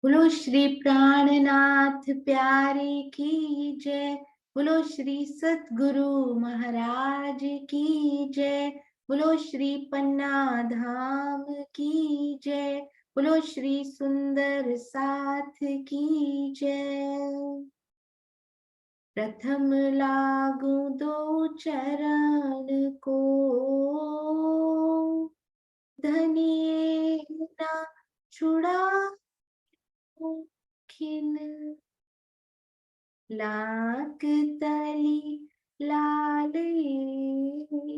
बोलो श्री प्राणनाथ प्यारे की जय। बोलो श्री सतगुरु महाराज की जय। बोलो श्री पन्ना धाम की जय। बोलो श्री सुंदर साथ की जय। प्रथम लागू दो चरण को, धनिये ना छुड़ा खिन। लाख तली लाल एड़िया,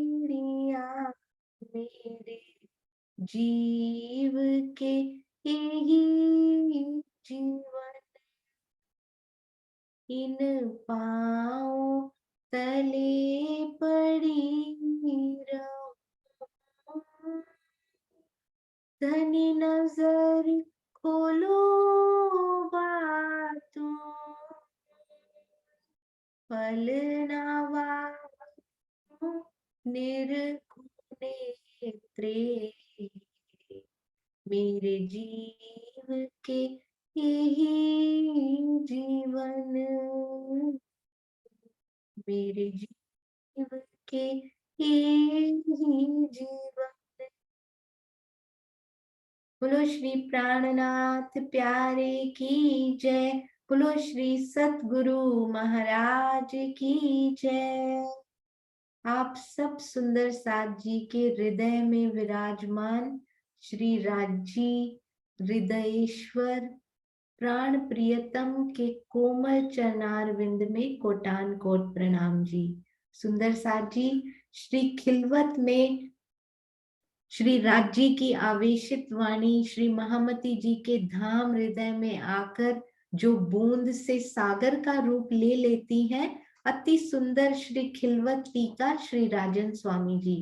मेरे जीव के यही जीवन। इन पाँव तले पड़ी रहूं, धनी नजर खोलो बातों, फल नवा निर्गुण नेत्रे, मेरे जीव के यही जीवन। मेरे जीव के यही जीवन। बोलो श्री प्राणनाथ प्यारे की जय। बोलो श्री सतगुरु महाराज की जय। आप सब सुंदर साथ जी के हृदय में विराजमान श्री राजी हृदयेश्वर प्राण प्रियतम के कोमल चरणारविंद में कोटान कोट प्रणाम जी। सुंदर साथ जी श्री खिलवत में श्री राज्य की आवेशित वाणी श्री महामती जी के धाम हृदय में आकर जो बूंद से सागर का रूप ले लेती हैं, अति सुंदर श्री खिलवत टीका श्री राजन स्वामी जी।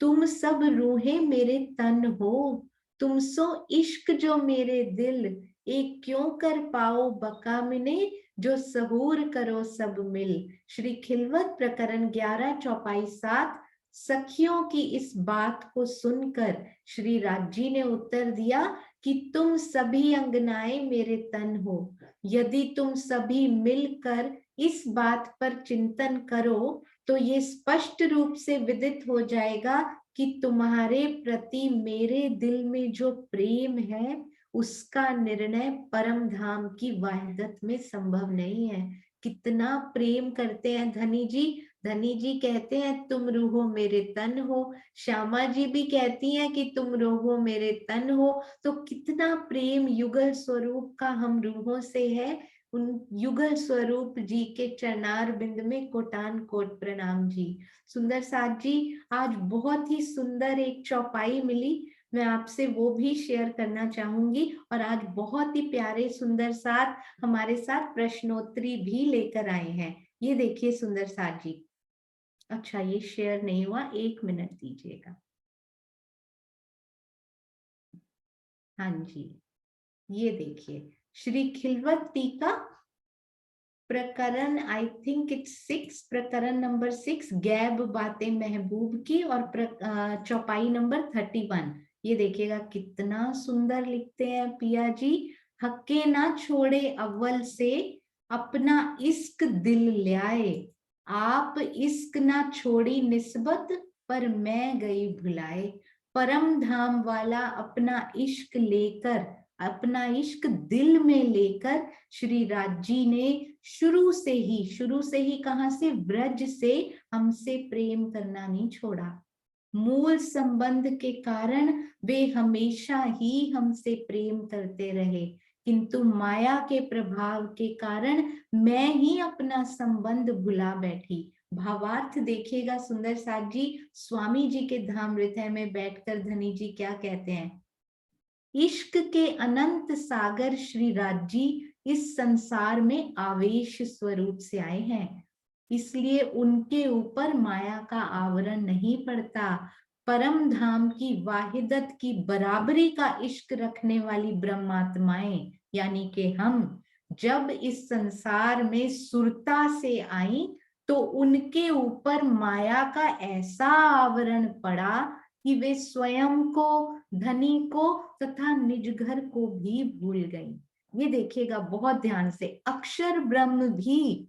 तुम सब रूहे मेरे तन हो, तुम सो इश्क जो मेरे दिल, एक क्यों कर पाओ बका मिने, जो सहूर करो सब मिल। श्री खिलवत प्रकरण 11 चौपाई 7। सखियों की इस बात को सुनकर श्री राजी ने उत्तर दिया कि तुम सभी अंगनाएं मेरे तन हो। यदि तुम सभी मिलकर इस बात पर चिंतन करो तो ये स्पष्ट रूप से विदित हो जाएगा कि तुम्हारे प्रति मेरे दिल में जो प्रेम है उसका निर्णय परम धाम की वाहिदत में संभव नहीं है। कितना प्रेम करते हैं धनी जी। धनी जी कहते हैं तुम रूहो मेरे तन हो, श्यामा जी भी कहती हैं कि तुम रूहो मेरे तन हो। तो कितना प्रेम युगल स्वरूप का हम रूहों से है। उन युगल स्वरूप जी के चरणार बिंद में कोटान कोट प्रणाम जी। सुंदर साथ जी आज बहुत ही सुंदर एक चौपाई मिली, मैं आपसे वो भी शेयर करना चाहूंगी। और आज बहुत ही प्यारे सुंदर साथ हमारे साथ प्रश्नोत्तरी भी लेकर आए हैं। ये देखिए सुंदर साथ जी। अच्छा ये शेयर नहीं हुआ, 1 मिनट दीजिएगा। हाँ जी ये देखिए श्री खिलवत टीका प्रकरण आई थिंक इट्स 6, प्रकरण नंबर 6 गैब बातें महबूब की, और चौपाई नंबर 31। ये देखिएगा कितना सुंदर लिखते हैं पिया जी। हक्के ना छोड़े अव्वल से, अपना इश्क दिल ल्याए, आप इश्क ना छोड़ी निस्बत, पर मैं गई भुलाए। परम धाम वाला अपना इश्क लेकर, अपना इश्क दिल में लेकर श्री राजी ने शुरू से ही कहां से, ब्रज से हमसे प्रेम करना नहीं छोड़ा। मूल संबंध के कारण वे हमेशा ही हमसे प्रेम करते रहे, किंतु माया के प्रभाव के कारण मैं ही अपना संबंध भुला बैठी। भावार्थ देखिएगा सुंदर साथ जी। स्वामी जी के धाम हृदय में बैठकर धनी जी क्या कहते हैं। इश्क के अनंत सागर श्री राजी इस संसार में आवेश स्वरूप से आए हैं, इसलिए उनके ऊपर माया का आवरण नहीं पड़ता। परम धाम की वाहिदत की बराबरी का इश्क रखने वाली ब्रह्मात्माएं यानी कि हम जब इस संसार में सुरता से आई तो उनके ऊपर माया का ऐसा आवरण पड़ा कि वे स्वयं को, धनी को तथा निज घर को भी भूल गई। ये देखिएगा बहुत ध्यान से, अक्षर ब्रह्म भी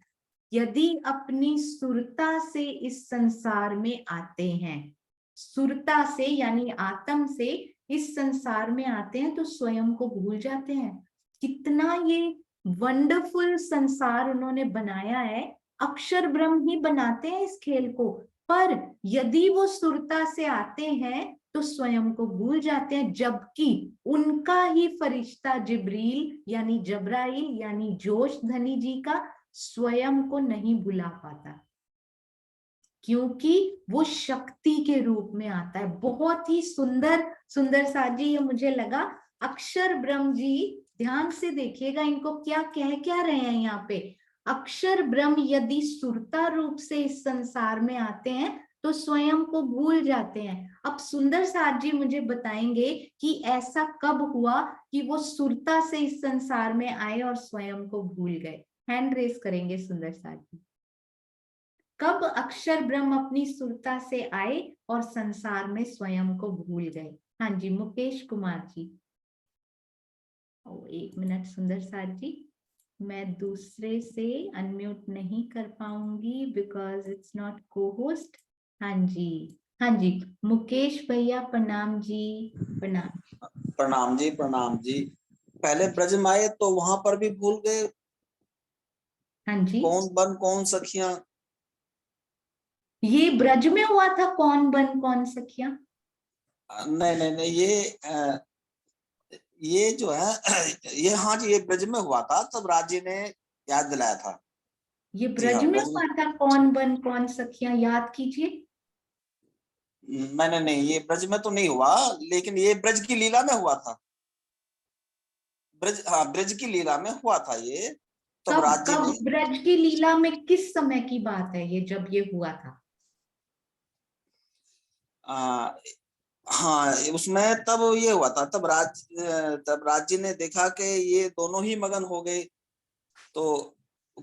यदि अपनी सुरता से इस संसार में आते हैं, सुरता से यानी आत्म से इस संसार में आते हैं, तो स्वयं को भूल जाते हैं। कितना ये वंडरफुल संसार उन्होंने बनाया है। अक्षर ब्रह्म ही बनाते हैं इस खेल को, पर यदि वो सुरता से आते हैं तो स्वयं को भूल जाते हैं, जबकि उनका ही फरिश्ता जिब्रील यानी जबराइल यानी जोश धनी जी का स्वयं को नहीं भुला पाता, क्योंकि वो शक्ति के रूप में आता है। बहुत ही सुंदर सुंदर साजी ये मुझे लगा। अक्षर ब्रह्म जी, ध्यान से देखिएगा इनको क्या कह क्या रहे हैं यहाँ पे। अक्षर ब्रह्म यदि सुरता रूप से इस संसार में आते हैं तो स्वयं को भूल जाते हैं। अब सुंदर साथ जी मुझे बताएंगे कि ऐसा कब हुआ कि वो सुरता से इस संसार में आए और स्वयं को भूल गए। हैंड रेस करेंगे सुंदर साथ जी। कब अक्षर ब्रह्म अपनी सुरता से आए और संसार में स्वयं को भूल गए? हाँ जी, मुकेश कुमार जी। एक मिनट सुंदर साथ जी, मैं दूसरे से अनम्यूट नहीं कर पाऊंगी बिकॉज इट्स नॉट को होस्ट। हाँ जी, हाँ जी, मुकेश भैया प्रणाम जी। प्रणाम। प्रणाम जी, प्रणाम जी। पहले ब्रज में आए तो वहां पर भी भूल गए। हाँ जी, कौन बन कौन सखियां। ये ब्रज में हुआ था, कौन बन कौन सखिया? नहीं नहीं नहीं, ये जो है ये, हाँ जी, ये ब्रज में हुआ था, तब राजी ने याद दिलाया था। ये जी ब्रज हाँ, में ब्रज में। हुआ था, कौन बन कौन सखिया, याद कीजिए। नहीं नहीं नहीं, ये ब्रज में तो नहीं हुआ, लेकिन ये ब्रज की लीला में हुआ था। ब्रज, हाँ, ब्रज की लीला में हुआ था ये। तब कब राजी कब ने, ब्रज की लीला में किस समय की बात है ये, जब ये हुआ था? आ, हाँ, उसमें तब ये हुआ था, तब राजी ने देखा कि ये दोनों ही मगन हो गए। तो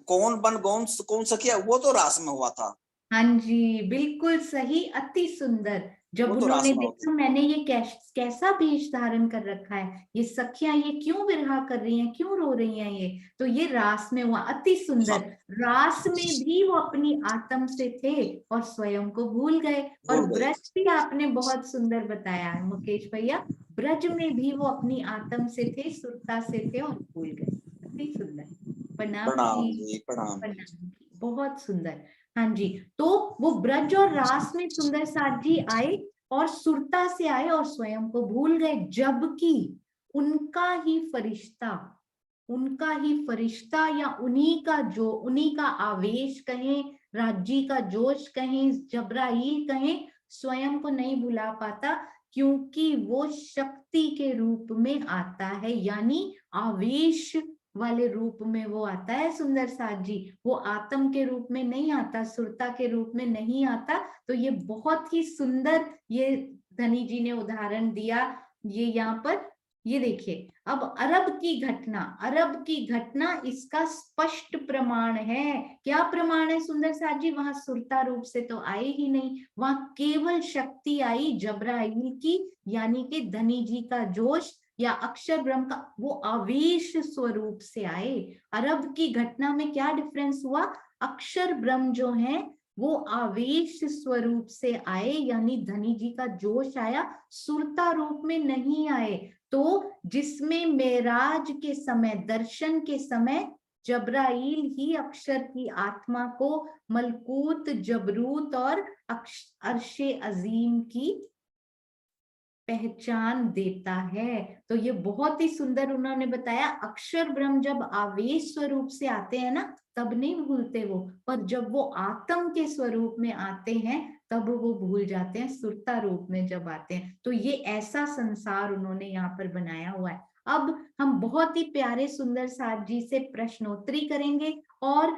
कौन बन कौन सखिया, वो तो रास में हुआ था। हाँ जी, बिल्कुल सही, अति सुंदर। जब वो तो रास उन्होंने में होता। देखा मैंने ये कैसा वेश धारण कर रखा है, ये सखियां ये क्यों विरहा कर रही हैं, क्यों रो रही हैं, ये तो ये रास में हुआ, अति सुंदर। हाँ, रास में भी वो अपनी आत्म से थे और स्वयं को भूल गए। और भूल गए। ब्रज भी आपने बहुत सुंदर बताया है मुकेश भैया, ब्रज में भी वो अपनी आत्म से थे, सुरता से थे और भूल गए। अति सुंदर। प्रणाम प्रणाम जी। जी, प्रणाम जी। प्रणाम जी, बहुत सुंदर। हाँ जी, तो वो ब्रज और रास में सुंदर साथ जी आए और सुरता से आए और स्वयं को भूल गए, जबकि उनका ही फरिश्ता, उनका ही फरिश्ता या उन्हीं का आवेश कहें, राज्य का जोश कहें, जबराइल कहें, स्वयं को नहीं भुला पाता, क्योंकि वो शक्ति के रूप में आता है, यानी आवेश वाले रूप में वो आता है सुंदर साथ जी। वो आत्म के रूप में नहीं आता, सुरता के रूप में नहीं आता। तो ये बहुत ही सुंदर ये धनी जी ने उदाहरण दिया। ये यहाँ पर ये देखिए, अब अरब की घटना इसका स्पष्ट प्रमाण है। क्या प्रमाण है सुंदर साथ जी? वहां सुरता रूप से तो आए ही नहीं, वहां केवल शक्ति आई जबराइल की, यानी कि धनी जी का जोश या अक्षर ब्रह्म का वो आवेश स्वरूप से आए। अरब की घटना में क्या डिफरेंस हुआ? अक्षर ब्रह्म जो है वो आवेश स्वरूप से आए, यानी धनी जी का जोश आया, सुरता रूप में नहीं आए। तो जिसमें मेराज के समय, दर्शन के समय जबराइल ही अक्षर की आत्मा को मलकूत, जबरूत और अर्शे अजीम की पहचान देता है। तो ये बहुत ही सुंदर उन्होंने बताया। अक्षर ब्रह्म जब आवेश स्वरूप से आते हैं ना, तब नहीं भूलते वो, पर जब वो आत्म के स्वरूप में आते हैं तब वो भूल जाते हैं, सुरता रूप में जब आते हैं। तो ये ऐसा संसार उन्होंने यहाँ पर बनाया हुआ है। अब हम बहुत ही प्यारे सुंदर साथ जी से प्रश्नोत्तरी करेंगे, और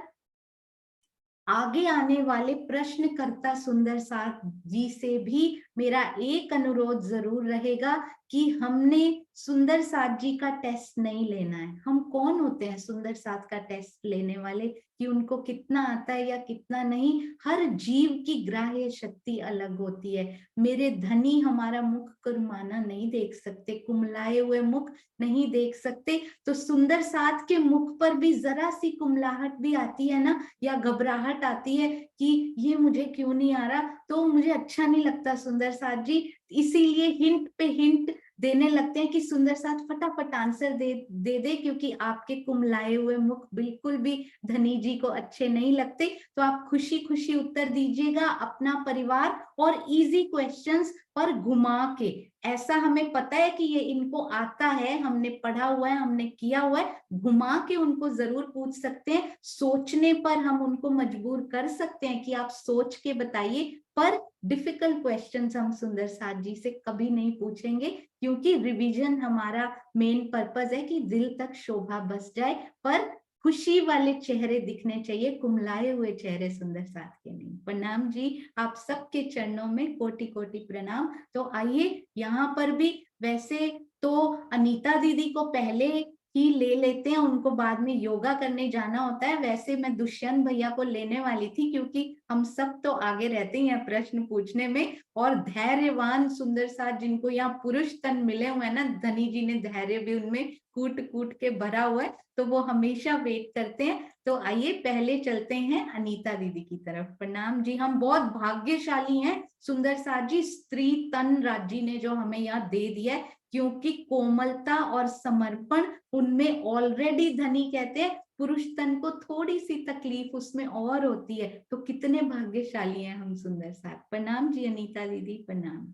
आगे आने वाले प्रश्नकर्ता सुंदर साथ जी से भी मेरा एक अनुरोध जरूर रहेगा कि हमने सुंदर साथ जी का टेस्ट नहीं लेना है। हम कौन होते हैं सुंदर साथ का टेस्ट लेने वाले कि उनको कितना आता है या कितना नहीं। हर जीव की ग्राह्य शक्ति अलग होती है। मेरे धनी हमारा मुख कुरमाना नहीं देख सकते, कुमलाए हुए मुख नहीं देख सकते, तो सुंदर साथ के मुख पर भी जरा सी कुमलाहट भी आती है ना, या घबराहट आती है कि ये मुझे क्यों नहीं आ रहा, तो मुझे अच्छा नहीं लगता सुंदर साथ जी। इसीलिए हिंट पे हिंट देने लगते हैं कि सुंदर साथ फटाफट आंसर दे दे, क्योंकि आपके कुमलाए हुए मुख बिल्कुल भी धनी जी को अच्छे नहीं लगते। तो आप खुशी खुशी उत्तर दीजिएगा अपना परिवार और इजी क्वेश्चंस पर घुमा के। ऐसा हमें पता है कि ये इनको आता है, हमने पढ़ा हुआ है, हमने किया हुआ है, घुमा के उनको जरूर पूछ सकते हैं। सोचने पर हम उनको मजबूर कर सकते हैं कि आप सोच के बताइए, पर डिफिकल्ट क्वेश्चंस हम सुंदर साथ जी से कभी नहीं पूछेंगे, क्योंकि रिवीजन हमारा मेन पर्पस है कि दिल तक शोभा बस जाए, पर खुशी वाले चेहरे दिखने चाहिए, कुमलाए हुए चेहरे सुंदर साथ के नहीं। प्रणाम जी, आप सबके चरणों में कोटि कोटि प्रणाम। तो आइए यहाँ पर भी, वैसे तो अनीता दीदी को पहले ही ले लेते हैं, उनको बाद में योगा करने जाना होता है। वैसे मैं दुष्यंत भैया को लेने वाली थी, क्योंकि हम सब तो आगे रहते हैं प्रश्न पूछने में, और धैर्यवान सुंदर साथ जिनको यहाँ पुरुष तन मिले हुए हैं ना, धनी जी ने धैर्य भी उनमें कूट कूट के भरा हुआ है, तो वो हमेशा वेट करते हैं। तो आइए पहले चलते हैं अनीता दीदी की तरफ। प्रणाम जी, हम बहुत भाग्यशाली हैं सुंदर साथ जी, स्त्री तन राज्य ने जो हमें यहाँ दे दिया है, क्योंकि कोमलता और समर्पण उनमें ऑलरेडी धनी कहते हैं, पुरुष तन को थोड़ी सी तकलीफ उसमें और होती है। तो कितने भाग्यशाली हैं हम सुंदर साथ। प्रणाम जी अनीता दीदी, प्रणाम।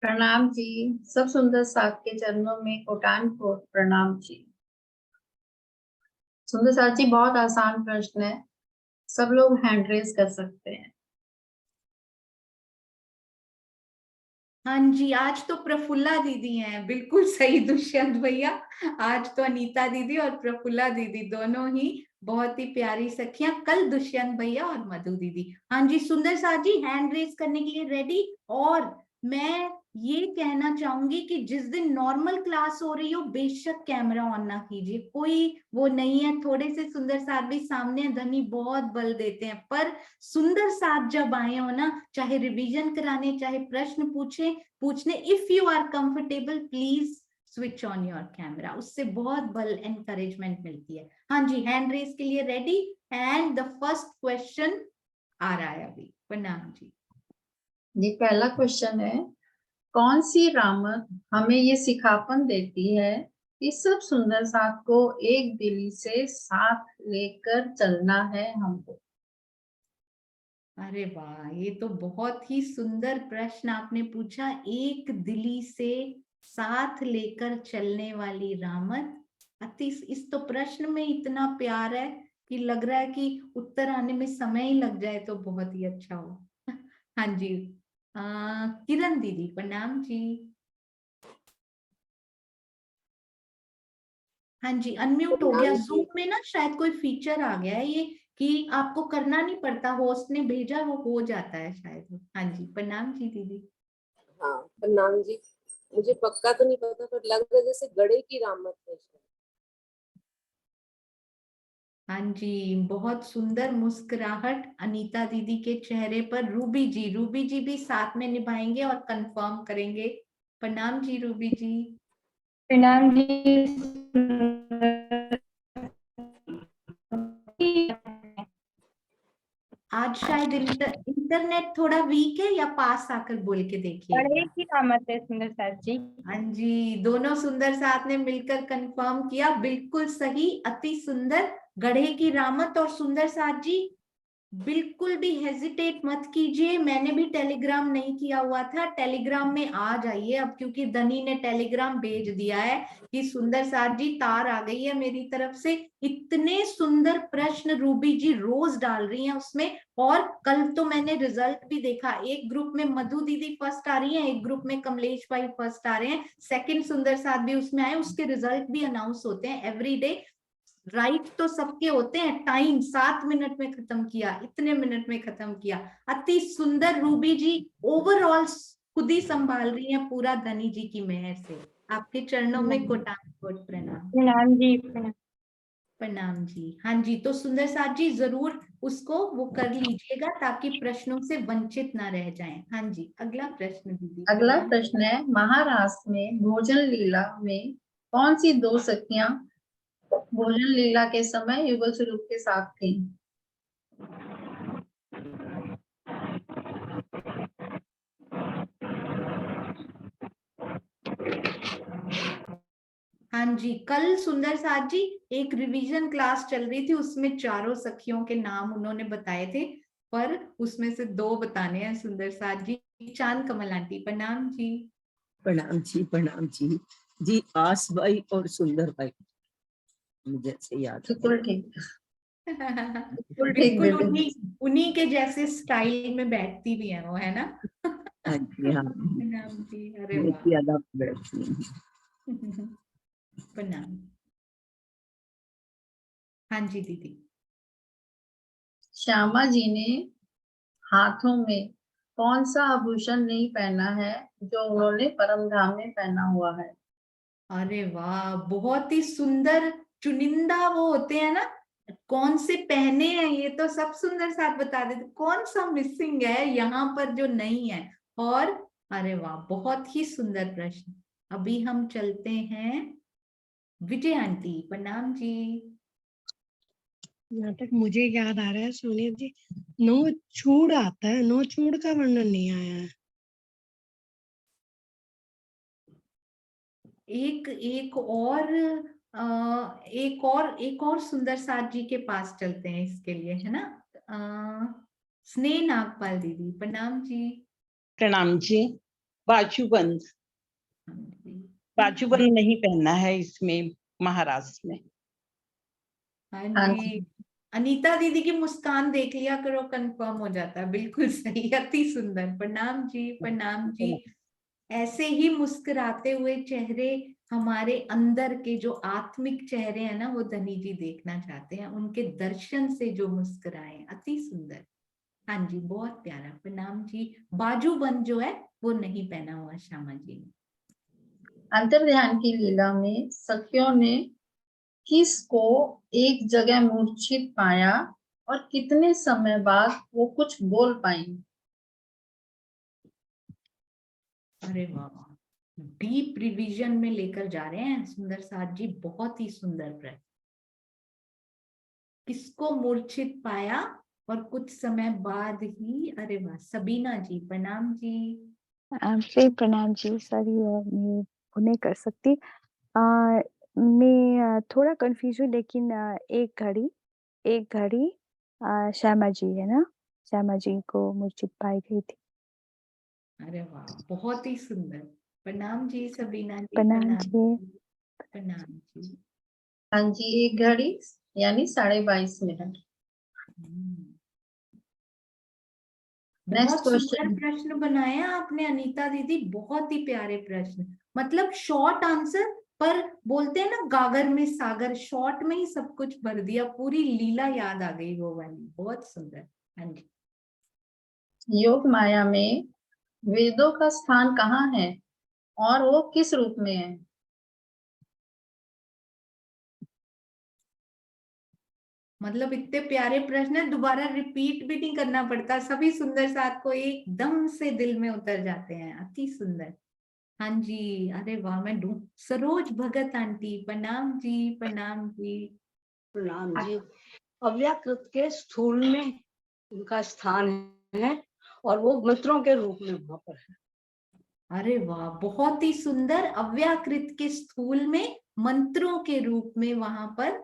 प्रणाम जी, सब सुंदर साथ के चरणों में कोटान कोट प्रणाम जी। सुंदर साथ जी, बहुत आसान प्रश्न है, सब लोग हैंड रेज कर सकते हैं। हाँ जी, आज तो प्रफुल्ला दीदी हैं, बिल्कुल सही दुष्यंत भैया। आज तो अनीता दीदी और प्रफुल्ला दीदी दोनों ही बहुत ही प्यारी सखियां, कल दुष्यंत भैया और मधु दीदी। हाँ जी सुंदर साथ जी, हैंड रेज करने के लिए रेडी। और मैं ये कहना चाहूंगी कि जिस दिन नॉर्मल क्लास हो रही हो, बेशक कैमरा ऑन ना कीजिए, कोई वो नहीं है। थोड़े से सुंदर साथ भी सामने धनी बहुत बल देते हैं, पर सुंदर साथ जब आए हो ना, चाहे रिवीजन कराने चाहे प्रश्न पूछने, if you are comfortable please switch on your camera, उससे बहुत बल एनकरेजमेंट मिलती है। हाँ जी, हैंड रेस के लिए ready, and the first question आ रहा है अभी। प्रणाम जी। जी, पहला क्वेश्चन है, कौन सी रामत हमें ये सिखापन देती है कि सब सुंदर साथ को एक दिली से साथ लेकर चलना है हमको? अरे वाह, ये तो बहुत ही सुंदर प्रश्न आपने पूछा। एक दिली से साथ लेकर चलने वाली रामत, अति, इस तो प्रश्न में इतना प्यार है कि लग रहा है कि उत्तर आने में समय ही लग जाए तो बहुत ही अच्छा हो। हाँ जी, किरण दीदी प्रणाम जी। हाँ जी, अनम्यूट हो गया। जूम में ना शायद कोई फीचर आ गया है ये, कि आपको करना नहीं पड़ता, होस्ट ने भेजा वो हो जाता है शायद। हाँ जी, प्रणाम जी दीदी। हाँ प्रणाम जी, मुझे पक्का तो नहीं पता पर लग रहा है जैसे गड़े की रामत है। हाँ जी, बहुत सुंदर मुस्कुराहट अनीता दीदी के चेहरे पर। रूबी जी भी साथ में निभाएंगे और कंफर्म करेंगे। प्रणाम जी रूबी जी। प्रणाम जी। आज शायद इंटरनेट थोड़ा वीक है, या पास आकर बोल के देखिए। गणेश की रामत है सुंदर साथ जी। हाँ जी, दोनों सुंदर साथ ने मिलकर कंफर्म किया, बिल्कुल सही, अति सुंदर, गढ़े की रामत। और सुंदर साथ जी बिल्कुल भी हेजिटेट मत कीजिए, मैंने भी टेलीग्राम नहीं किया हुआ था, टेलीग्राम में आ जाइए अब, क्योंकि धनी ने टेलीग्राम भेज दिया है कि सुंदर साथ जी तार आ गई है मेरी तरफ से। इतने सुंदर प्रश्न रूबी जी रोज डाल रही हैं उसमें, और कल तो मैंने रिजल्ट भी देखा, एक ग्रुप में मधु दीदी फर्स्ट आ रही है, एक ग्रुप में कमलेश भाई फर्स्ट आ रहे हैं, सेकंड सुंदर साथ भी उसमें आए, उसके रिजल्ट भी अनाउंस होते हैं एवरी डे। राइट तो सबके होते हैं, टाइम 7 मिनट में खत्म किया, इतने मिनट में खत्म किया, अति सुंदर। रूबी जी ओवरऑल खुद ही संभाल रही हैं पूरा धनी जी की मेहर से। आपके चरणों में कोटान कोट प्रणाम। प्रणाम जी, प्रणाम। प्रणाम जी। हाँ जी, तो सुंदर साथ जी जरूर उसको वो कर लीजिएगा ताकि प्रश्नों से वंचित ना रह जाएं। हाँ जी, अगला प्रश्न दीदी। अगला प्रश्न है, महाराष्ट्र में भोजन लीला में कौन सी दो सखियां भोजन लीला के समय युगल स्वरूप के साथ थी? हाँ जी, कल सुंदर साथ जी एक रिवीजन क्लास चल रही थी, उसमें चारों सखियों के नाम उन्होंने बताए थे, पर उसमें से दो बताने हैं सुंदर साथ जी। चांद कमल आंटी प्रणाम जी। प्रणाम जी, प्रणाम जी। जी आस भाई और सुंदर भाई मुझे से याद है। बिल्कुल ठीक, बिल्कुल ठीक बिल्कुल दीदी। उन्हीं उन्हीं के जैसे स्टाइल में बैठती भी है वो, है ना? हाँ जी, हाँ प्रणाम जी। अरे बहुत वाह। ज्यादा बैठती हैं। प्रणाम। हाँ जी दीदी। श्यामा जी ने हाथों में कौन सा आभूषण नहीं पहना है जो उन्होंने परम धाम में पहना हुआ है? अरे वाह, बहुत ही सुंदर। चुनिंदा वो होते हैं ना, कौन से पहने हैं ये तो सब सुंदर साथ बता देते, कौन सा मिसिंग है यहाँ पर जो नहीं है। और अरे वाह, बहुत ही सुंदर प्रश्न। अभी हम चलते हैं विजय आंटी प्रणाम जी। जहाँ तक मुझे याद आ रहा है सोनिया जी, नो छूड़ आता है, नो छूड़ का वर्णन नहीं आया है। एक और सुंदर साथ जी के पास चलते हैं इसके लिए, है ना? स्नेह नागपाल दीदी प्रणाम जी। प्रणाम जी। बाजूबंद, हाँ जी। बाजूबंद नहीं पहनना है इसमें महाराष्ट्र में। हाँ हाँ जी, जी, अनीता दीदी की मुस्कान देख लिया करो, कंफर्म हो जाता है। बिल्कुल सही, अति सुंदर। प्रणाम जी, प्रणाम जी। ऐसे ही मुस्कुराते हुए चेहरे हमारे अंदर के जो आत्मिक चेहरे हैं ना, वो धनी जी देखना चाहते हैं, उनके दर्शन से जो मुस्कुराए, अति सुंदर। हाँ जी, बहुत प्यारा। प्रणाम जी। बाजूबंद जो है वो नहीं पहना हुआ श्यामा जी ने। अंतर्ध्यान की लीला में सखियों ने किसको एक जगह मूर्छित पाया और कितने समय बाद वो कुछ बोल पाई? अरे वाह, डीप रिवीजन में लेकर जा रहे हैं सुंदर साथ जी, बहुत ही सुंदर प्रश्न। किसको मूर्छित पाया और कुछ समय बाद ही, अरे वाह, सबीना जी प्रणाम जी। फिर प्रणाम जी, सॉरी मैं वो नहीं कर सकती। मैं थोड़ा कंफ्यूज हूँ, लेकिन एक घड़ी श्यामा जी है ना, श्यामा जी को मूर्छित पाई गई थी। अरे वाह, बहुत ही सुंदर। प्रणाम जी सबीना जी। प्रणाम प्रणाम जी। जी। प्रणाम जी। हाँ जी, एक घड़ी यानी 22:30। नेक्स्ट बहुत सुंदर क्वेश्चन। प्रश्न बनाया आपने अनीता दीदी, बहुत ही प्यारे प्रश्न। मतलब शॉर्ट आंसर, पर बोलते हैं ना गागर में सागर, शॉर्ट में ही सब कुछ भर दिया, पूरी लीला याद आ गई वो वाली। बहुत सुंदर। हाँ जी। योग माया में वेदों का स्थान कहाँ है और वो किस रूप में है? मतलब इतने प्यारे प्रश्न है, दोबारा रिपीट भी नहीं करना पड़ता, सभी सुंदर साथ को एकदम से दिल में उतर जाते हैं। अति सुंदर। हाँ जी, अरे वाह, मैं ढूंढ। सरोज भगत आंटी प्रणाम जी। प्रणाम जी। प्रणाम जी। अव्याकृत के स्थूल में उनका स्थान है और वो मंत्रों के रूप में वहां पर है। अरे वाह, बहुत ही सुंदर। अव्याकृत के स्थूल में मंत्रों के रूप में वहां पर।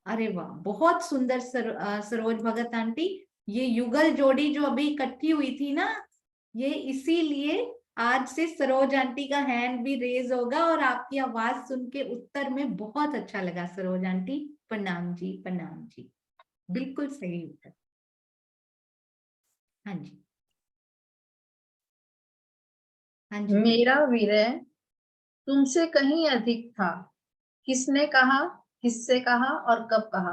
अरे वाह, बहुत सुंदर सरोज भगत आंटी। ये युगल जोड़ी जो अभी इकट्ठी हुई थी ना, ये इसीलिए आज से सरोज आंटी का हैंड भी रेज होगा, और आपकी आवाज सुन के उत्तर में बहुत अच्छा लगा सरोज आंटी। प्रणाम जी। प्रणाम जी। बिल्कुल सही उत्तर। हाँ जी। हाँ जी दीदी। मेरा विरह तुमसे कहीं अधिक था, किसने कहा, किससे कहा और कब कहा?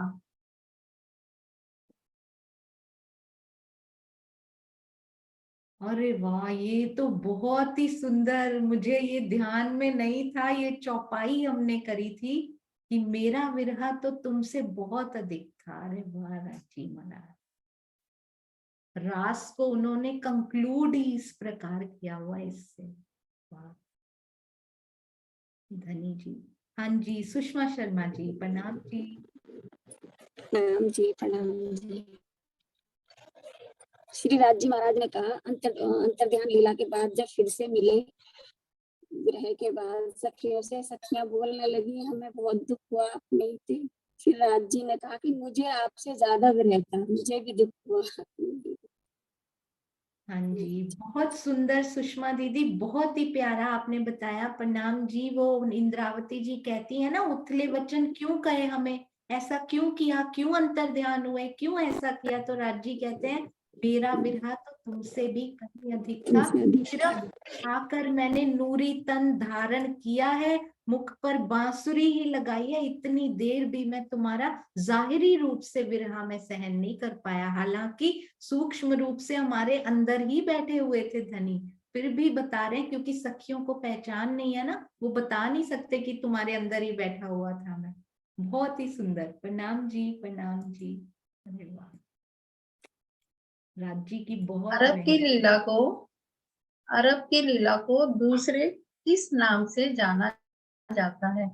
अरे वाह, ये तो बहुत ही सुंदर, मुझे ये ध्यान में नहीं था, ये चौपाई हमने करी थी कि मेरा विरहा तो तुमसे बहुत अधिक था। अरे वाह राजी महाराज, रास को उन्होंने कंक्लूड ही इस प्रकार किया हुआ इससे। वाह धनी जी। हाँ जी, सुषमा शर्मा जी, प्रणाम जी। प्रणाम जी, प्रणाम जी। श्री राज जी महाराज ने कहा अंतर्ध्यान लीला के बाद जब फिर से मिले विरह के बाद सखियों से, सखियां बोलने लगी हमें बहुत दुख हुआ, आप नहीं थे। फिर राज जी ने कहा कि मुझे आपसे ज्यादा विरह था, मुझे भी दुख हुआ। हाँ जी, बहुत सुंदर सुषमा दीदी, बहुत ही प्यारा आपने बताया। प्रणाम जी। वो इंद्रावती जी कहती है ना, उथले वचन क्यों कहे हमें, ऐसा क्यों किया, क्यों अंतर ध्यान हुए, क्यों ऐसा किया। तो राज जी कहते हैं मेरा विरह तो तुमसे भी कहीं अधिक था, सिर्फ आकर मैंने नूरी तन धारण किया है, मुख पर बांसुरी ही लगाई है, इतनी देर भी मैं तुम्हारा जाहिरी रूप से विरह में सहन नहीं कर पाया। हालांकि सूक्ष्म रूप से हमारे अंदर ही बैठे हुए थे धनी, फिर भी बता रहे हैं, क्योंकि सखियों को पहचान नहीं है ना, वो बता नहीं सकते कि तुम्हारे अंदर ही बैठा हुआ था मैं। बहुत ही सुंदर। प्रणाम जी, प्रणाम जी। अरे वाह, राज जी की बहुत अरब की मेहनत। लीला को अरब की लीला को दूसरे किस नाम से जाना जाता है?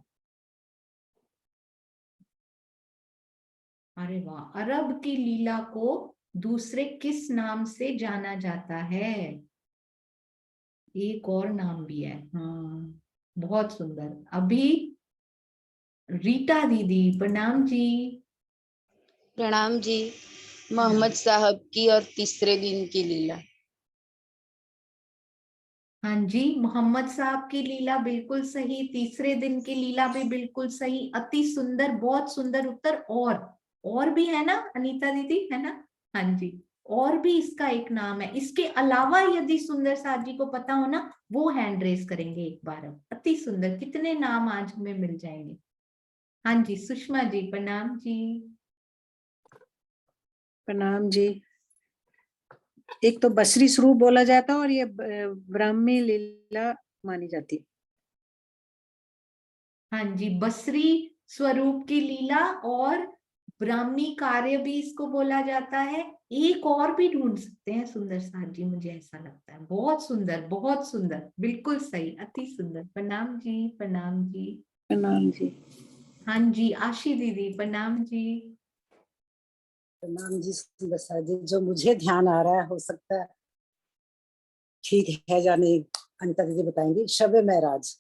अरे वाह, अरब की लीला को दूसरे किस नाम से जाना जाता है? एक और नाम भी है। बहुत सुंदर। अभी रीटा दीदी, प्रणाम जी। प्रणाम जी। मोहम्मद साहब की और तीसरे दिन की लीला। हाँ जी, मोहम्मद साहब की लीला बिल्कुल सही, तीसरे दिन की लीला भी बिल्कुल सही, अति सुंदर, बहुत सुंदर उत्तर। और भी है ना अनीता दीदी, है ना? हाँ जी, और भी इसका एक नाम है। इसके अलावा यदि सुंदर साथ जी को पता हो ना, वो हैंड रेस करेंगे एक बार। अब अति सुंदर, कितने नाम आज हमें मिल जाएंगे। हाँ जी, सुषमा जी, प्रणाम जी। प्रणाम जी। एक तो बसरी स्वरूप बोला जाता है और ये ब्राह्मी लीला मानी जाती है। हाँ जी, बसरी स्वरूप की लीला और ब्राह्मी कार्य भी इसको बोला जाता है। एक और भी ढूंढ सकते हैं सुंदर साथ जी, मुझे ऐसा लगता है। बहुत सुंदर, बहुत सुंदर, बिल्कुल सही, अति सुंदर। प्रणाम जी, प्रणाम जी। प्रणाम जी। हाँ जी, आशी दीदी, प्रणाम जी। प्रणाम जी सुंदर जी। जो मुझे ध्यान आ रहा है, हो सकता है ठीक है जाने, अनिता दीदी बताएंगी। शबे महराज।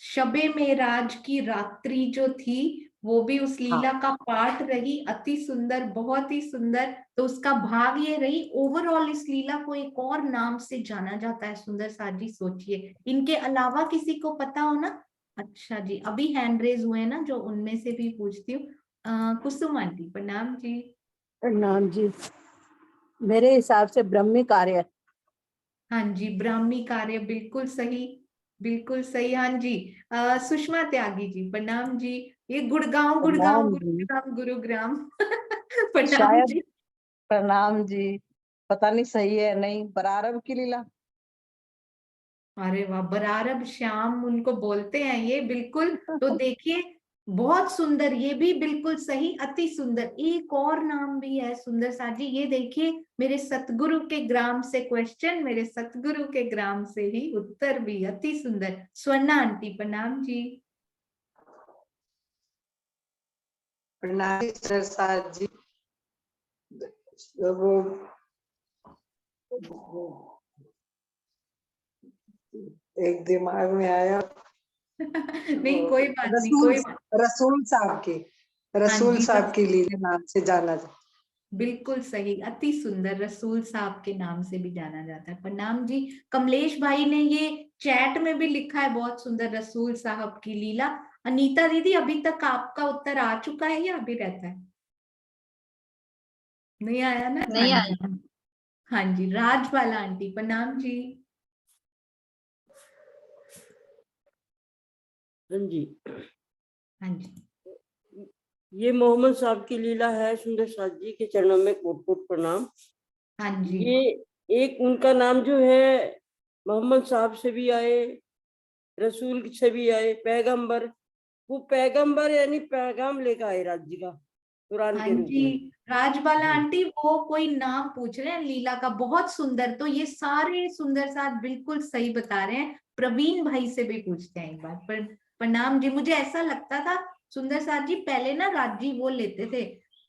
शबे मेराज की रात्रि जो थी, वो भी उस लीला का पार्ट रही। अति सुंदर, बहुत ही सुंदर। तो उसका भाग ये रही। ओवरऑल इस लीला को एक और नाम से जाना जाता है। सुंदर साथ जी सोचिए, इनके अलावा किसी को पता हो ना? अच्छा जी, अभी हैंड रेज हुए हैं ना, जो उनमें से भी पूछती हूँ। कुसुम आंटी, प्रणाम जी। प्रणाम जी। मेरे हिसाब से ब्रह्मी कार्य। हाँ जी, ब्राह्मी कार्य, बिल्कुल सही, बिल्कुल सही। हाँ जी, सुषमा त्यागी जी, प्रणाम जी। ये गुड़गांव, गुड़गांव, प्रणाम जी। गुरुग्राम, गुरुग्राम। प्रणाम शायद। जी। प्रणाम जी। पता नहीं सही है नहीं, बरारब की लीला। अरे वाह, बरारब श्याम उनको बोलते हैं, ये बिल्कुल। तो देखिए, बहुत सुंदर, ये भी बिल्कुल सही, अति सुंदर। एक और नाम भी है सुंदर साथ जी, ये देखिए, मेरे सतगुरु के ग्राम से क्वेश्चन, मेरे सतगुरु के ग्राम से ही उत्तर भी, अति सुंदर। स्वर्णा आंटी, प्रणाम जी। प्रणाम प्रसाद जी। वो एक दिमाग में आया। नहीं, कोई बात नहीं, कोई बात। रसूल साहब की, हाँ रसूल जी, साहब की लीला नाम से जाना जाता। बिल्कुल सही, अति सुंदर, रसूल साहब के नाम से भी जाना जाता है। प्रणाम जी। कमलेश भाई ने ये चैट में भी लिखा है, बहुत सुंदर, रसूल साहब की लीला। अनीता दीदी, अभी तक आपका उत्तर आ चुका है या अभी रहता है? नहीं आया ना? हाँ नहीं जी, आया। हाँ जी, राजबाला आंटी, प्रणाम जी। हाँ जी। हाँ जी, ये मोहम्मद साहब की लीला है। सुंदर साथ जी के चरणों में कोट कोट प्रणाम। हाँ जी। ये एक उनका नाम जो है मोहम्मद साहब से भी आए, रसूल से भी आए, पैगंबर। वो पैगंबर यानी पैगाम लेकर आए राज्य का कुरान हाँ के रूप जी, में। राजबाला आंटी वो कोई नाम पूछ रहे हैं लीला का, बहुत सुंदर। तो ये सारे सुंदर साथ बिल्कुल सही बता रहे हैं। प्रवीण भाई से भी पूछते हैं एक बार। प्रणाम जी। मुझे ऐसा लगता था सुंदर साथ जी पहले ना राजी वो लेते थे,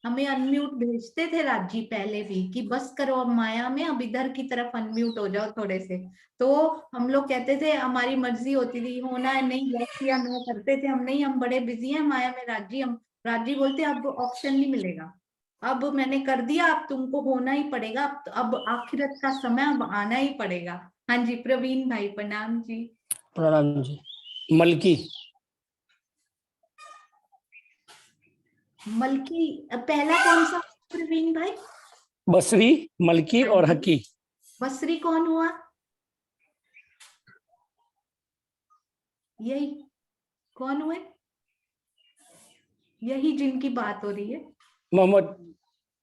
हमें अनम्यूट भेजते थे राजी पहले भी, कि बस करो अब माया में, अब इधर की तरफ अनम्यूट हो जाओ थोड़े से। तो हम लोग कहते थे हमारी मर्जी होती थी, होना है नहीं, यस या नो करते थे हम, नहीं हम बड़े बिजी हैं माया में राजी। हम राजी बोलते अब ऑप्शन नहीं मिलेगा, अब मैंने कर दिया, अब तुमको होना ही पड़ेगा, अब आखिरत का समय, अब आना ही पड़ेगा। हाँ जी प्रवीण भाई प्रणाम जी। प्रणाम जी। मलकी। मलकी पहला कौन सा प्रवीण भाई? बसरी, मलकी हाँ और जी। हकी। बसरी कौन हुआ? यही कौन हुए? यही जिनकी बात हो रही है। मोहम्मद।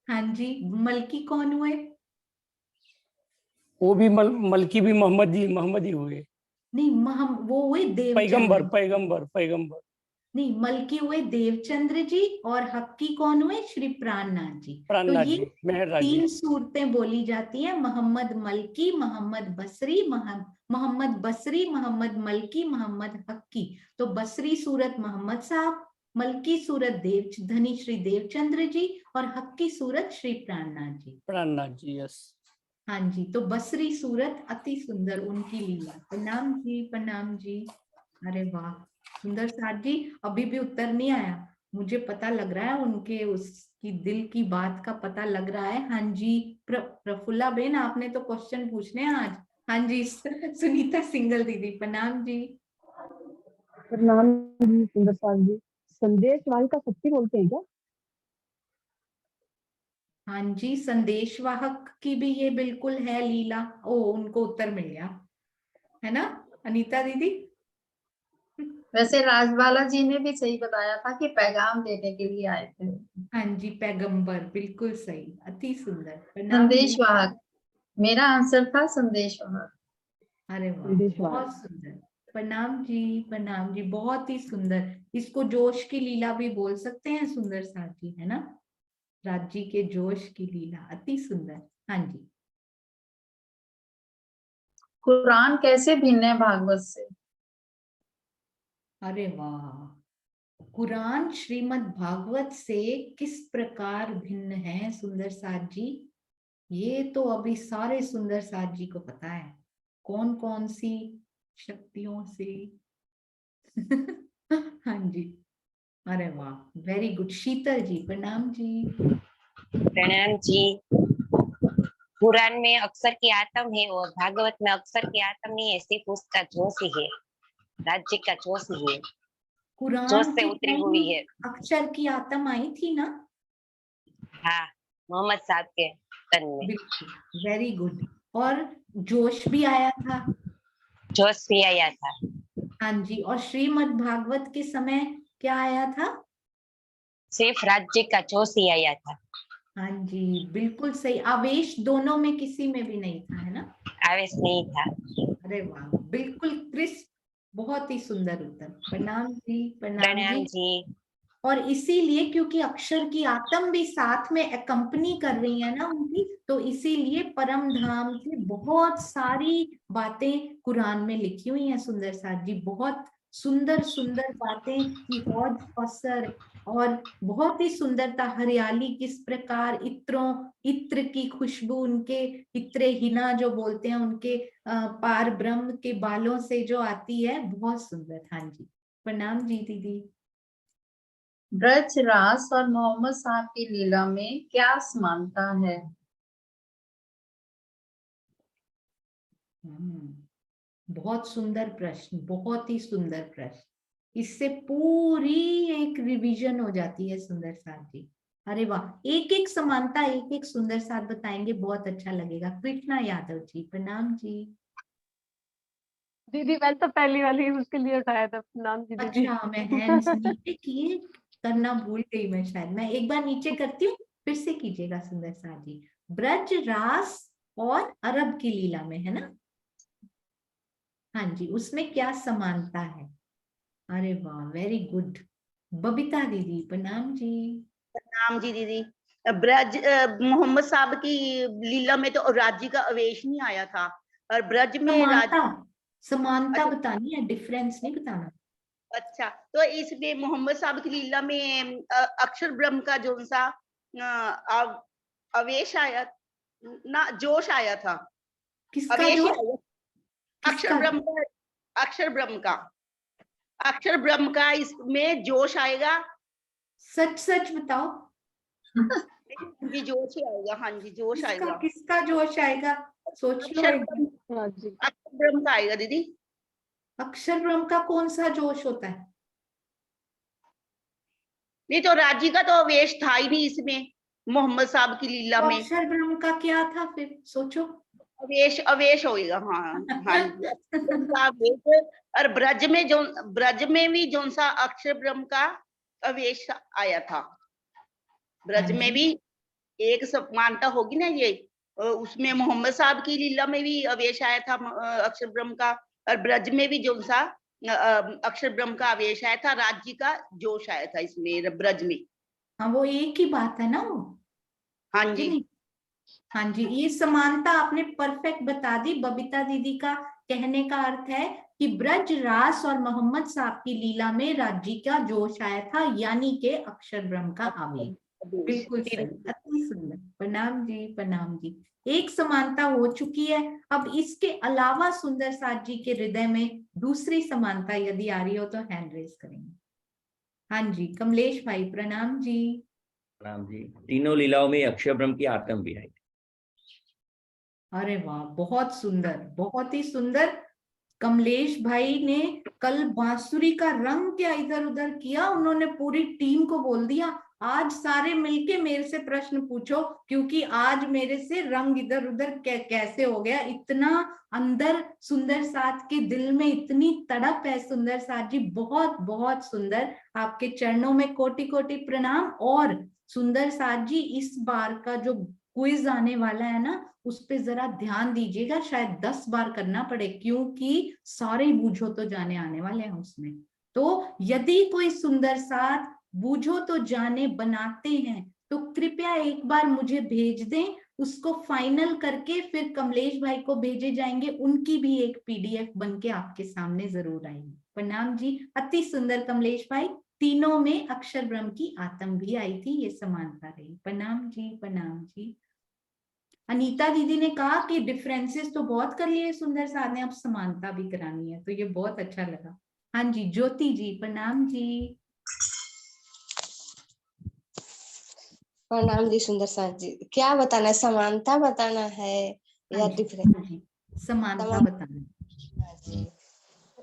हाँ जी। मलकी कौन हुए? वो भी मलकी भी मोहम्मद ही हुए। नहीं वो हुए पैगंबर देवचंद्र। पैगंबर पैगंबर। नहीं, मलकी हुए देवचंद्र जी, और हक्की कौन हुए? श्री प्राणनाथ जी। तो प्राणनाथ ये जी, मेहरराज जी। 3 सूरतें बोली जाती हैं, मोहम्मद मलकी, मोहम्मद बसरी, मोहम्मद बसरी, मोहम्मद मलकी, मोहम्मद हक्की। तो बसरी सूरत मोहम्मद साहब, मलकी सूरत धनी श्री देवचंद्र जी, और हक्की सूरत श्री प्राणनाथ जी। प्राणनाथ जी, यस। हाँ जी। तो बसरी सूरत अति सुंदर उनकी लीला। प्रणाम जी प्रणाम जी। अरे वाह सुंदर साथ जी, अभी भी उत्तर नहीं आया, मुझे पता लग रहा है उनके उसकी दिल की बात का पता लग रहा है। हाँ जी प्रफुल्ला बेन आपने तो क्वेश्चन पूछने हैं आज। हाँ जी सुनीता सिंगल दीदी प्रणाम जी। प्रणाम जी सुंदर साथ जी। संदेश वाहक का शक्ति बोलते हैं क्या? हाँ जी संदेशवाहक की भी ये बिल्कुल है लीला। ओ उनको उत्तर मिल गया है ना अनीता दीदी? वैसे राजबाला जी ने भी सही बताया था कि पैगाम देने के लिए आए थे। हाँ जी पैगंबर बिल्कुल सही, अति सुंदर। प्रणाम जी। संदेशवाहक, मेरा आंसर था संदेशवाहक। अरे वाह बहुत सुंदर। प्रणाम जी बहुत ही सुंदर। इसको जोश की लीला भी बोल सकते हैं सुंदर साथ जी, है ना? राज्य के जोश की लीला अति सुंदर। हाँ जी। कुरान कैसे भिन्न है भागवत से? अरे वाह, कुरान श्रीमद् भागवत से किस प्रकार भिन्न है सुंदर साथ जी? ये तो अभी सारे सुंदर साथ जी को पता है, कौन कौन सी शक्तियों से। हाँ जी। अरे वाह वेरी गुड। शीतल जी प्रणाम जी। प्रणाम जी। कुरान में अक्षर की आत्म है और भागवत में अक्षर की आत्म नहीं है, सिर्फ उसका जोश ही है, राज्य का जोश ही है, जोश कुरान से के उतरी टाइम हुई है। अक्षर की आत्म आई थी ना? हाँ, मोहम्मद साहब के तन में। बिल्कुल वेरी गुड। और जोश भी आया था? जोश भी आया था। हाँ जी। और श्रीमद् भागवत के समय क्या आया था? सिर्फ राज्य का जोश ही आया था। हाँ जी बिल्कुल सही। आवेश दोनों में किसी में भी नहीं था, है ना? आवेश नहीं था। अरे वाह बिल्कुल क्रिस्प, बहुत ही सुंदर उत्तर। प्रणाम जी प्रणाम प्रणाम जी। जी। और इसीलिए क्योंकि अक्षर की आत्म भी साथ में एकम्पनी कर रही है ना उनकी, तो इसीलिए परम धाम की बहुत सारी बातें कुरान में लिखी हुई हैं सुंदर साथ जी। बहुत सुंदर सुंदर बातें कि हौज कौसर, और बहुत ही सुंदरता, हरियाली किस प्रकार, इत्र की खुशबू, उनके इत्रे हिना जो बोलते हैं उनके पार ब्रह्म के बालों से जो आती है, बहुत सुंदर। हाँ जी प्रणाम जी दीदी। ब्रज रास और मोहम्मद साहब की लीला में क्या समानता है? बहुत सुंदर प्रश्न, बहुत ही सुंदर प्रश्न। इससे पूरी एक रिवीजन हो जाती है सुंदर साथ जी। अरे वाह, एक एक समानता, एक एक सुंदर साथ बताएंगे, बहुत अच्छा लगेगा। कृष्णा यादव जी प्रणाम जी। दीदी मैंने तो पहली वाली उसके लिए उठाया था। प्रणाम जी दीदी। अच्छा मैं हैंड्स नीचे किए, करना भूल गई मैं शायद। मैं एक बार नीचे करती हूँ, फिर से कीजिएगा सुंदर साथ जी। ब्रज, रास और अरब की लीला में, है ना? हाँ जी, उसमें क्या समानता है? अरे वाह, वेरी गुड। बबीता दीदी, प्रणाम जी। प्रणाम जी दीदी। ब्रज मोहम्मद साहब की लीला में तो राज्य का आवेश नहीं आया था, और ब्रज में समानता बतानी है, डिफरेंस नहीं बताना। अच्छा, तो इसमें मोहम्मद साहब की लीला में अक्षर ब्रह्म का जो सा आवेश आया ना, जोश आया था। किसका आवेश जोश? आया, अक्षर ब्रह्म का, अक्षर ब्रह्म का, अक्षर ब्रह्म का इसमें जोश आएगा। सच सच बताओ। जी जोश आएगा, हाँ जी जोश आएगा। किसका जोश आएगा? सोच लो। अक्षर ब्रह्म का आएगा दीदी। अक्षर ब्रह्म का कौन सा जोश होता है? नहीं तो राज्य का तो आवेश था ही नहीं इसमें, मोहम्मद साहब की लीला में। अक्षर ब्रह्म का क्या था फिर? सोचो। अवेश, अवेश होएगा। हाँ हाँ और ब्रज में भी जो सा अक्षर ब्रह्म का अवेश आया था, ब्रज में भी एक समानता होगी ना ये। उसमें मोहम्मद साहब की लीला में भी अवेश आया था अक्षर ब्रह्म का, और ब्रज में भी जो सा अक्षर ब्रह्म का आवेश आया था, राज्य का जोश आया था इसमें ब्रज में। हाँ, वो एक ही बात है ना वो। हाँ जी, हाँ जी, ये समानता आपने परफेक्ट बता दी। बबीता दीदी का कहने का अर्थ है कि ब्रज, रास और मोहम्मद साहब की लीला में राज्य का जोश आया था, यानी के अक्षर ब्रह्म का आवेश। बिल्कुल सही, अति सुंदर। प्रणाम जी, प्रणाम जी। एक समानता हो चुकी है। अब इसके अलावा सुंदर साथ जी के हृदय में दूसरी समानता यदि आ रही हो तो हैंड रेज करेंगे। हाँ जी, कमलेश भाई, प्रणाम जी। प्रणाम जी। तीनों लीलाओं में अक्षर ब्रह्म की आत्म भी आई। अरे वाह, बहुत सुंदर, बहुत ही सुंदर। कमलेश भाई ने कल बांसुरी का रंग क्या इधर उधर किया, उन्होंने पूरी टीम को बोल दिया आज सारे मिलके मेरे से प्रश्न पूछो, क्योंकि आज मेरे से रंग इधर उधर कैसे हो गया। इतना अंदर सुंदर साथ के दिल में इतनी तड़प है। सुंदर साथ जी बहुत बहुत सुंदर, आपके चरणों में कोटि कोटि प्रणाम। और सुंदर साथ जी, इस बार का जो क्विज आने वाला है ना, उस पे जरा ध्यान दीजिएगा, शायद 10 बार करना पड़े, क्योंकि सारे बूझो तो जाने आने वाले हैं उसमें। तो यदि कोई सुंदर साथ बूझो तो जाने बनाते हैं तो कृपया एक बार मुझे भेज दें, उसको फाइनल करके फिर कमलेश भाई को भेजे जाएंगे, उनकी भी एक पीडीएफ बनके आपके सामने जरूर आएगी। प्रणाम जी, अति सुंदर कमलेश भाई। तीनों में अक्षर ब्रह्म की आत्म भी आई थी, ये समानता रही। प्रणाम जी, प्रणाम जी। अनीता दीदी ने कहा कि डिफरेंसेस तो बहुत कर लिए सुंदर साथ ने, अब समानता भी करानी है, तो ये बहुत अच्छा लगा। हाँ जी, ज्योति जी, प्रणाम जी। प्रणाम जी सुंदर साथ जी। क्या बताना है, समानता बताना है या डिफरेंस? समानता बताना।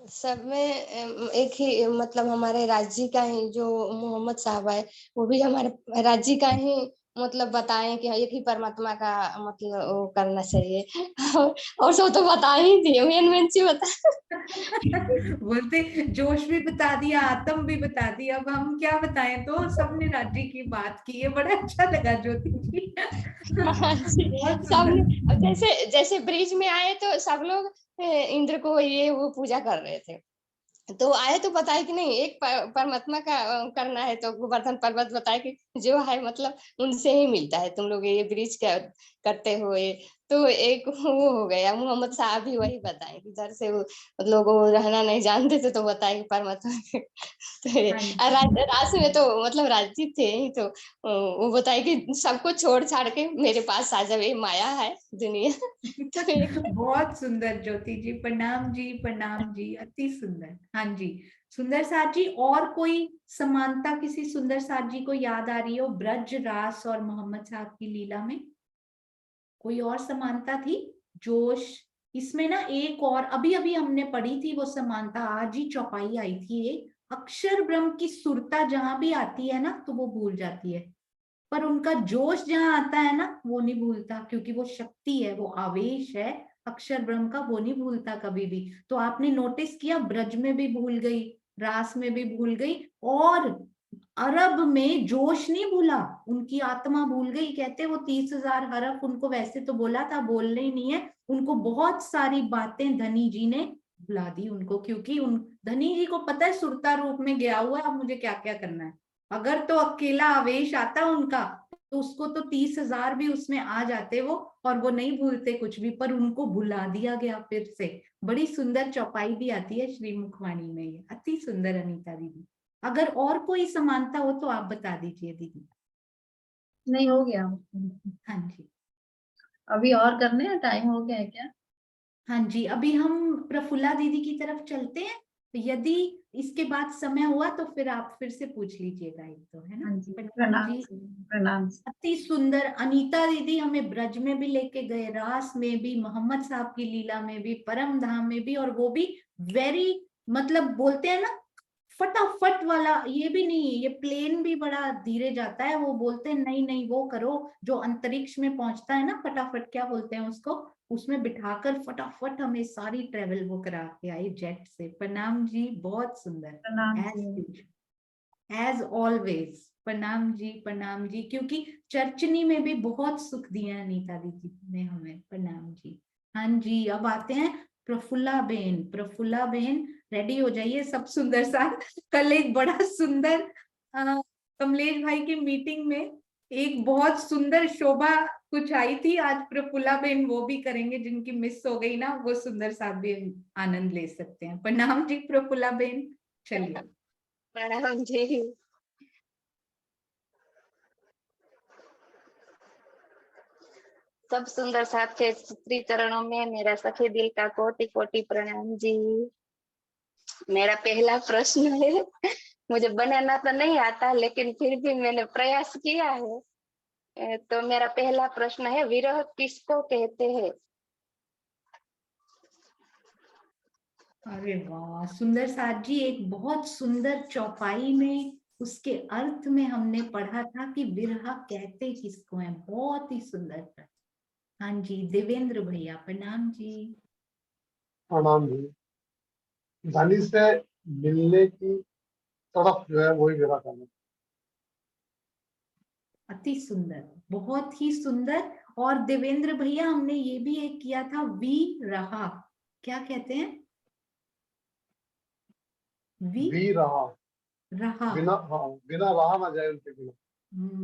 सब में एक ही, मतलब हमारे राज्य का ही जो मोहम्मद साहब है, वो भी हमारे राज्य का ही मतलब बताएं कि एक ही परमात्मा का मतलब वो करना चाहिए। और सब तो बता ही दिए, मेन चीज बता। बोलते जोश भी बता दिया, आत्म भी बता दिया, अब हम क्या बताएं। तो सबने राज्य की बात की, ये बड़ा अच्छा लगा ज्योति जी। सब जैसे जैसे ब्रिज में आए तो सब लोग इंद्र को ये वो पूजा कर रहे थे, तो आए तो बताए कि नहीं एक परमात्मा का करना है, तो गोवर्धन पर्वत बताए कि जो है मतलब उनसे ही मिलता है, तुम लोग ये ब्रिज करते हुए। तो एक वो हो गया, मोहम्मद साहब भी वही बताए कि इधर से लोग रहना नहीं जानते थे तो बताए कि परमात्मा तो रास में तो मतलब राजनीत थे ही, तो वो बताए कि सबको छोड़ छाड़ के मेरे पास आ जाओ, ये माया है दुनिया। बहुत सुंदर ज्योति जी, प्रणाम जी, प्रणाम जी, अति सुंदर। हाँ जी, सुंदर साथ जी, और कोई समानता किसी सुंदर साथ जी को याद आ रही हो ब्रज, रास और मोहम्मद साहब की लीला में? कोई और समानता थी? जोश, इसमें ना एक और अभी अभी हमने पढ़ी थी वो समानता, आज ही चौपाई आई थी एक। अक्षर ब्रह्म की सुरता जहां भी आती है ना तो वो भूल जाती है, पर उनका जोश जहां आता है ना वो नहीं भूलता, क्योंकि वो शक्ति है, वो आवेश है अक्षर ब्रह्म का, वो नहीं भूलता कभी भी। तो आपने नोटिस किया, ब्रज में भी भूल गई, रास में भी भूल गई, और अरब में जोश नहीं भूला, उनकी आत्मा भूल गई। कहते वो 30,000 हरफ उनको वैसे तो बोला था, बोलने ही नहीं है उनको। बहुत सारी बातें धनी जी ने भुला दी उनको, क्योंकि उन धनी जी को पता है सुरता रूप में गया हुआ है, अब मुझे क्या क्या करना है। अगर तो अकेला आवेश आता उनका तो उसको तो 30,000 भी उसमें आ जाते वो, और वो नहीं भूलते कुछ भी, पर उनको भुला दिया गया फिर से। बड़ी सुंदर चौपाई भी आती है श्री मुखवाणी में, ये अति सुंदर अनीता दीदी। अगर और कोई समानता हो तो आप बता दीजिए दीदी। नहीं, हो गया। हाँ जी, अभी और करने हैं, टाइम हो गया है क्या? हाँ जी, अभी हम प्रफुल्ला दीदी की तरफ चलते हैं। तो यदि इसके बाद समय हुआ तो फिर आप फिर से पूछ लीजिएगा एक तो, है ना? हाँ जी, प्रणाम जी। प्रणाम। अति सुंदर अनीता दीदी हमें ब्रज में भी लेके गए, रास में भी, मोहम्मद साहब की लीला में भी, परम धाम में भी, और वो भी वेरी, मतलब बोलते हैं ना फटाफट वाला। ये भी नहीं, ये प्लेन भी बड़ा धीरे जाता है। वो बोलते हैं नहीं नहीं वो करो जो अंतरिक्ष में पहुंचता है ना फटाफट, क्या बोलते हैं उसको, उसमें बिठाकर फटाफट हमें सारी ट्रेवल वो करा के आई जेट से। प्रणाम जी, बहुत सुंदर, एज ऑलवेज। प्रणाम जी, प्रणाम जी। क्योंकि चर्चनी में भी बहुत सुख दिया अनीता दीदी ने हमें। प्रणाम जी। हाँ जी, अब आते हैं Prafulla Ben. Prafulla Ben ready हो जाइए सब सुंदर सा। कल एक बड़ा सुंदर कमलेश भाई की मीटिंग में एक बहुत सुंदर शोभा कुछ आई थी, आज प्रफुल्ला बेन वो भी करेंगे। जिनकी मिस हो गई ना वो सुंदर सा भी आनंद ले सकते हैं। प्रणाम जी प्रफुल्ला बेन, चलिए। प्रणाम जी। सब सुंदर साथ के श्री चरणों में मेरा सखी दिल का कोटि कोटि प्रणाम जी। मेरा पहला प्रश्न है, मुझे बनाना तो नहीं आता लेकिन फिर भी मैंने प्रयास किया है। तो मेरा पहला प्रश्न है, विरह किसको कहते हैं? अरे वाह सुंदर साथ जी, एक बहुत सुंदर चौपाई में उसके अर्थ में हमने पढ़ा था कि विरह कहते किसको है। बहुत ही सुंदर था। हाँ जी, देवेंद्र भैया प्रणाम जी। प्रणाम जी। धनी से मिलने की तड़प जो है वही विरह करना। अति सुंदर, बहुत ही सुंदर। और देवेंद्र भैया हमने ये भी एक किया था, वी रहा, क्या कहते हैं? वी रहा, रहा, बिना, हाँ, बिना रहा ना जाए उनके बिना,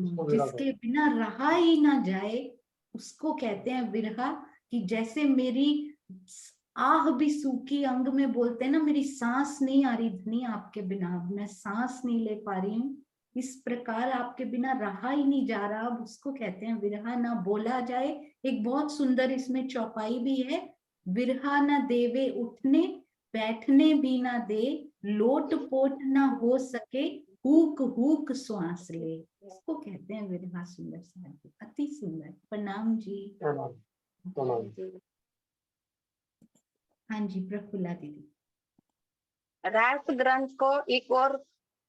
उसको विरह जिसके करना। बिना रहा ही ना जाए उसको कहते हैं विरहा। कि जैसे मेरी आह भी सूखी, अंग में बोलते हैं ना, मेरी सांस नहीं आ रही धनी आपके बिना, मैं सांस नहीं ले पा रही हूँ, इस प्रकार आपके बिना रहा ही नहीं जा रहा, अब उसको कहते हैं विरहा। ना बोला जाए। एक बहुत सुंदर इसमें चौपाई भी है, विरहा न देवे उठने, बैठने भी ना दे, लोट पोट ना हो सके, हुक हुक श्वास ले, इसको कहते हैं विरहा। सुंदर सा, अति सुंदर। प्रणाम जी। प्रणाम, प्रणाम। हाँ जी प्रफुल्ला दीदी। रास ग्रंथ को एक और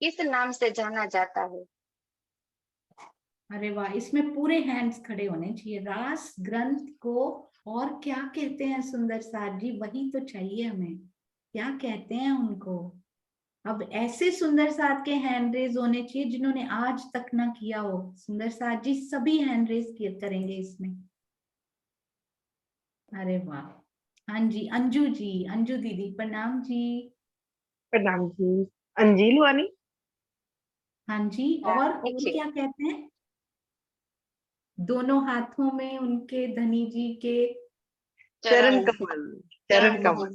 किस नाम से जाना जाता है? अरे वाह, इसमें पूरे हैंड्स खड़े होने चाहिए। रास ग्रंथ को और क्या कहते हैं सुंदर साथ जी, वही तो चाहिए हमें, क्या कहते हैं उनको। अब ऐसे सुंदर साथ के हैंड रेज होने चाहिए जिन्होंने आज तक ना किया हो। सुंदर साथ जी सभी हैंड रेज करेंगे इसमें। अरे वाह, हाँ जी अंजू जी, अंजू दीदी प्रणाम जी। प्रणाम जी। अंजील वानी। हाँ जी, और क्या कहते हैं? दोनों हाथों में उनके धनी जी के चरण कमल, चरण कमल।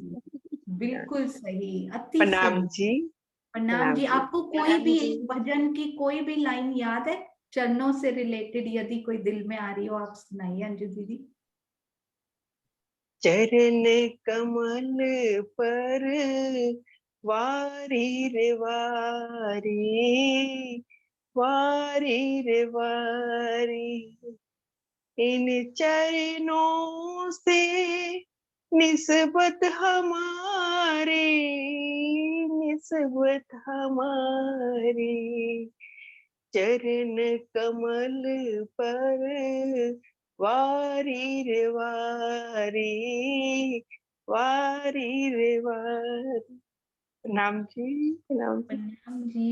बिल्कुल सही, अति प्रणाम सही। जी। प्रणाम जी। आपको कोई प्रणाम भी जी। एक भजन की कोई भी लाइन याद है चरणों से रिलेटेड, यदि कोई दिल में आ रही हो आप सुनाइए अंजू दीदी। चरण कमल पर वारी रे वारी, वारी रे वारी, इन चरणों से निस्बत हमारे, निस्बत हमारी, चरण कमल पर वारी रे वारी, वारी रे वारी। प्रणाम जी,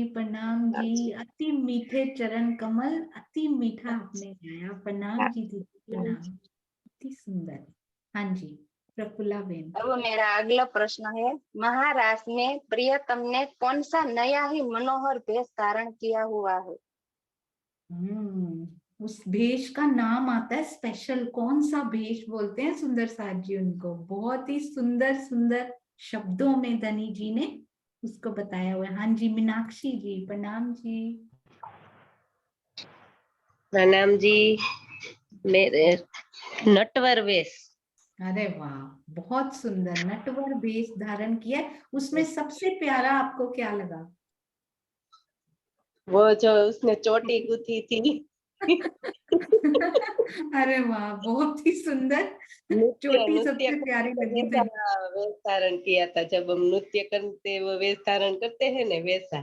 प्रणाम जी। अति मीठे चरण कमल, अति मीठा आपने गाया। प्रणाम जी दीदी, प्रणाम। अति सुंदर। हाँ जी, प्रफुल्ला बेन। अब मेरा अगला प्रश्न है, महाराष्ट्र में प्रियतम ने कौन सा नया ही मनोहर भेष धारण किया हुआ है? उस भेष का नाम आता है स्पेशल। कौन सा भेष बोलते हैं सुंदर साथ जी उनको? बहुत ही सुंदर सुंदर शब्दों में धनी जी ने उसको बताया हुआ है। हाँ जी, मीनाक्षी जी, प्रणाम जी। प्रणाम जी। मेरे नटवर वेश। अरे वाह, बहुत सुंदर नटवर भेष धारण किया। उसमें सबसे प्यारा आपको क्या लगा? वो जो उसने चोटी गुथी थी। अरे वाह, बहुत ही सुंदर। चोटी सबसे प्यारी लगी। वैसा वेश धारण किया था, जब हम नृत्य करते वो वेश धारण करते हैं ना, वैसा।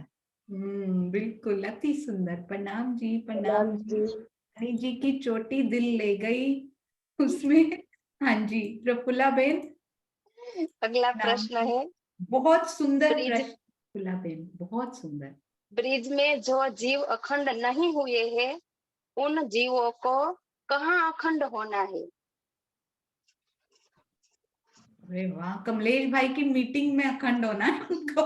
बिल्कुल, अति सुंदर। प्रणाम जी, प्रणाम जी। धनी जी की चोटी दिल ले गई उसमें। हाँ जी, प्रफुल्ला बेन। अगला प्रश्न है, बहुत सुंदर ब्रिज प्रश्न प्रफुल्ला बेन, बहुत सुंदर। ब्रिज में जो जीव अखंड नहीं हुए हैं, उन जीवों को कहाँ अखंड होना है? अरे वाह, कमलेश भाई की मीटिंग में अखंड होना है उनको।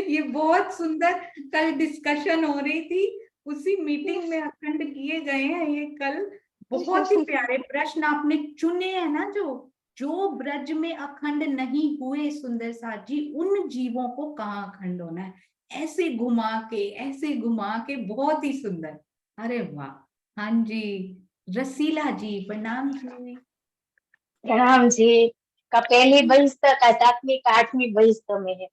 ये बहुत सुंदर कल डिस्कशन हो रही थी, उसी मीटिंग में अखंड किए गए हैं ये कल। बहुत ही प्यारे प्रश्न आपने चुने हैं ना। जो ब्रज में अखंड नहीं हुए सुंदर साथ जी, उन जीवों को कहाँ अखंड होना है? ऐसे घुमा के बहुत ही सुंदर। अरे वाह। हाँ जी, रसीला जी, प्रणाम जी। प्रणाम जी। का पहली बहिष्ठ का 7वीं का 8वीं बहिष्ठ में है।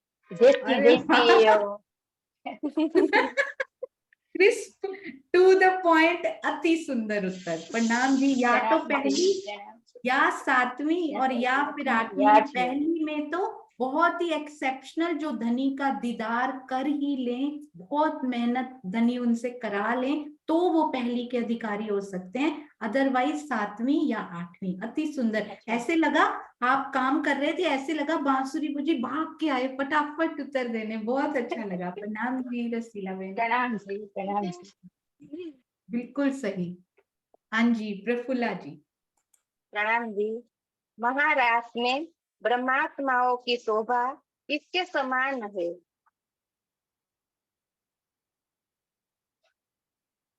क्रिस्प टू द पॉइंट, अति सुंदर उत्तर। प्रणाम जी। या तो पहली या 7वीं और या फिर 8वीं। पहली में तो बहुत ही एक्सेप्शनल, जो धनी का दीदार कर ही लें, बहुत मेहनत धनी उनसे करा लें, तो वो पहली के अधिकारी हो सकते हैं। अदरवाइज 7वीं या 8वीं। अति सुंदर। ऐसे लगा आप काम कर रहे थे, ऐसे लगा बांसुरी बजी, भाग के आए फटाफट उत्तर देने। बहुत अच्छा लगा। प्रणाम जी रसीला बेन। प्रणाम जी, प्रणाम जी। बिल्कुल सही। हाँ जी, प्रफुल्ला जी। प्रणाम जी। महाराष्ट्र में ब्रह्मात्माओं की शोभा किसके समान है?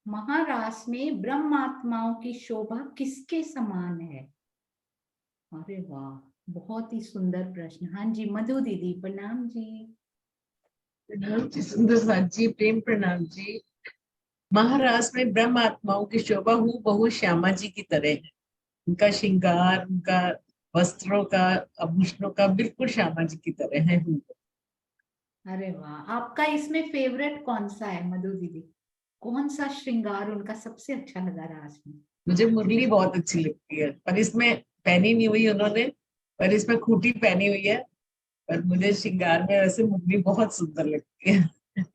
महाराष्ट्र में ब्रह्मात्माओं की शोभा किसके समान है? अरे वाह, बहुत ही सुंदर प्रश्न। हाँ जी, मधु दीदी, प्रणाम जी। प्रणाम जी सुंदर साथ जी, प्रेम प्रणाम जी। महाराष्ट्र में ब्रह्म आत्माओं की शोभा हूबहू श्यामा जी की तरह है। उनका श्रृंगार, उनका वस्त्रों का, आभूषणों का बिल्कुल श्यामा जी की तरह है। अरे वाह, आपका इसमें फेवरेट कौन सा है मधु दीदी? कौन सा श्रृंगार उनका सबसे अच्छा लगा रास में? मुझे मुरली बहुत अच्छी लगती है, पर इसमें पहनी नहीं हुई उन्होंने, पर इसमें खूटी पहनी हुई है। पर मुझे श्रृंगार में वैसे मुरली बहुत सुंदर लगती है।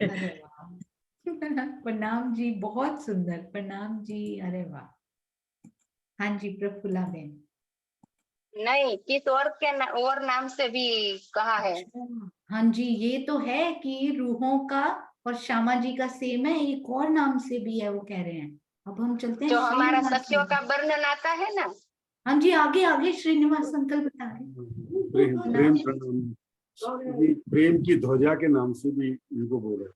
अरे वाह। प्रणाम जी, बहुत सुंदर। प्रणाम जी। अरे वाह। हाँ जी, प्रफुल्ला बेन। नहीं, किस और नाम से भी कहा है? हाँ जी, ये तो है कि रूहों का और श्यामा जी का सेम है, एक और नाम से भी है वो कह रहे हैं। अब हम चलते हैं जो हमारा श्रीनिवास सखियों का अंकल। वर्णन आता है ना। हाँ जी, आगे आगे श्रीनिवास अंकल बता रहे। प्रेम प्रणाम जी। प्रेम की ध्वजा के नाम से भी इनको बोला।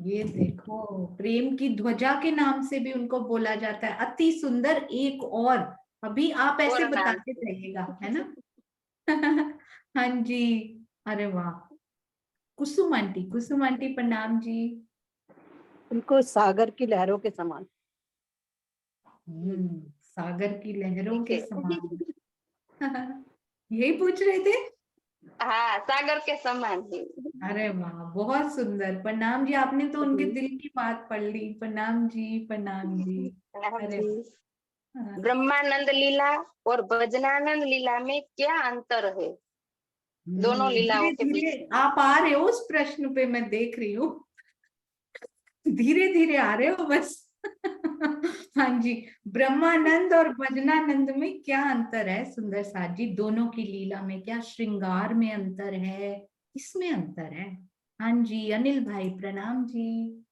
ये देखो, प्रेम की ध्वजा के नाम से भी उनको बोला जाता है। अति सुंदर। एक और अभी आप ऐसे बताते जाइएगा, है ना। हाँ जी। अरे वाह। कुसुम आंटी, प्रणाम जी। उनको सागर की लहरों के समान। सागर की लहरों के समान। यही पूछ रहे थे? हाँ, सागर के समान ही। अरे वाह, बहुत सुंदर। प्रणाम जी, आपने तो उनके दिल की बात पढ़ ली। प्रणाम जी, प्रणाम जी। अरे ब्रह्मानंद लीला और भजनानंद लीला में क्या अंतर है? दोनों लीलाओं के बीच। आप आ रहे हो उस प्रश्न पे, मैं देख रही हूँ। धीरे धीरे आ रहे हो बस। हाँ जी, ब्रह्मानंद और भजनानंद में क्या अंतर है सुंदर साथ जी? दोनों की लीला में क्या श्रृंगार में अंतर है, इसमें अंतर है? हाँ जी, अनिल भाई प्रणाम जी।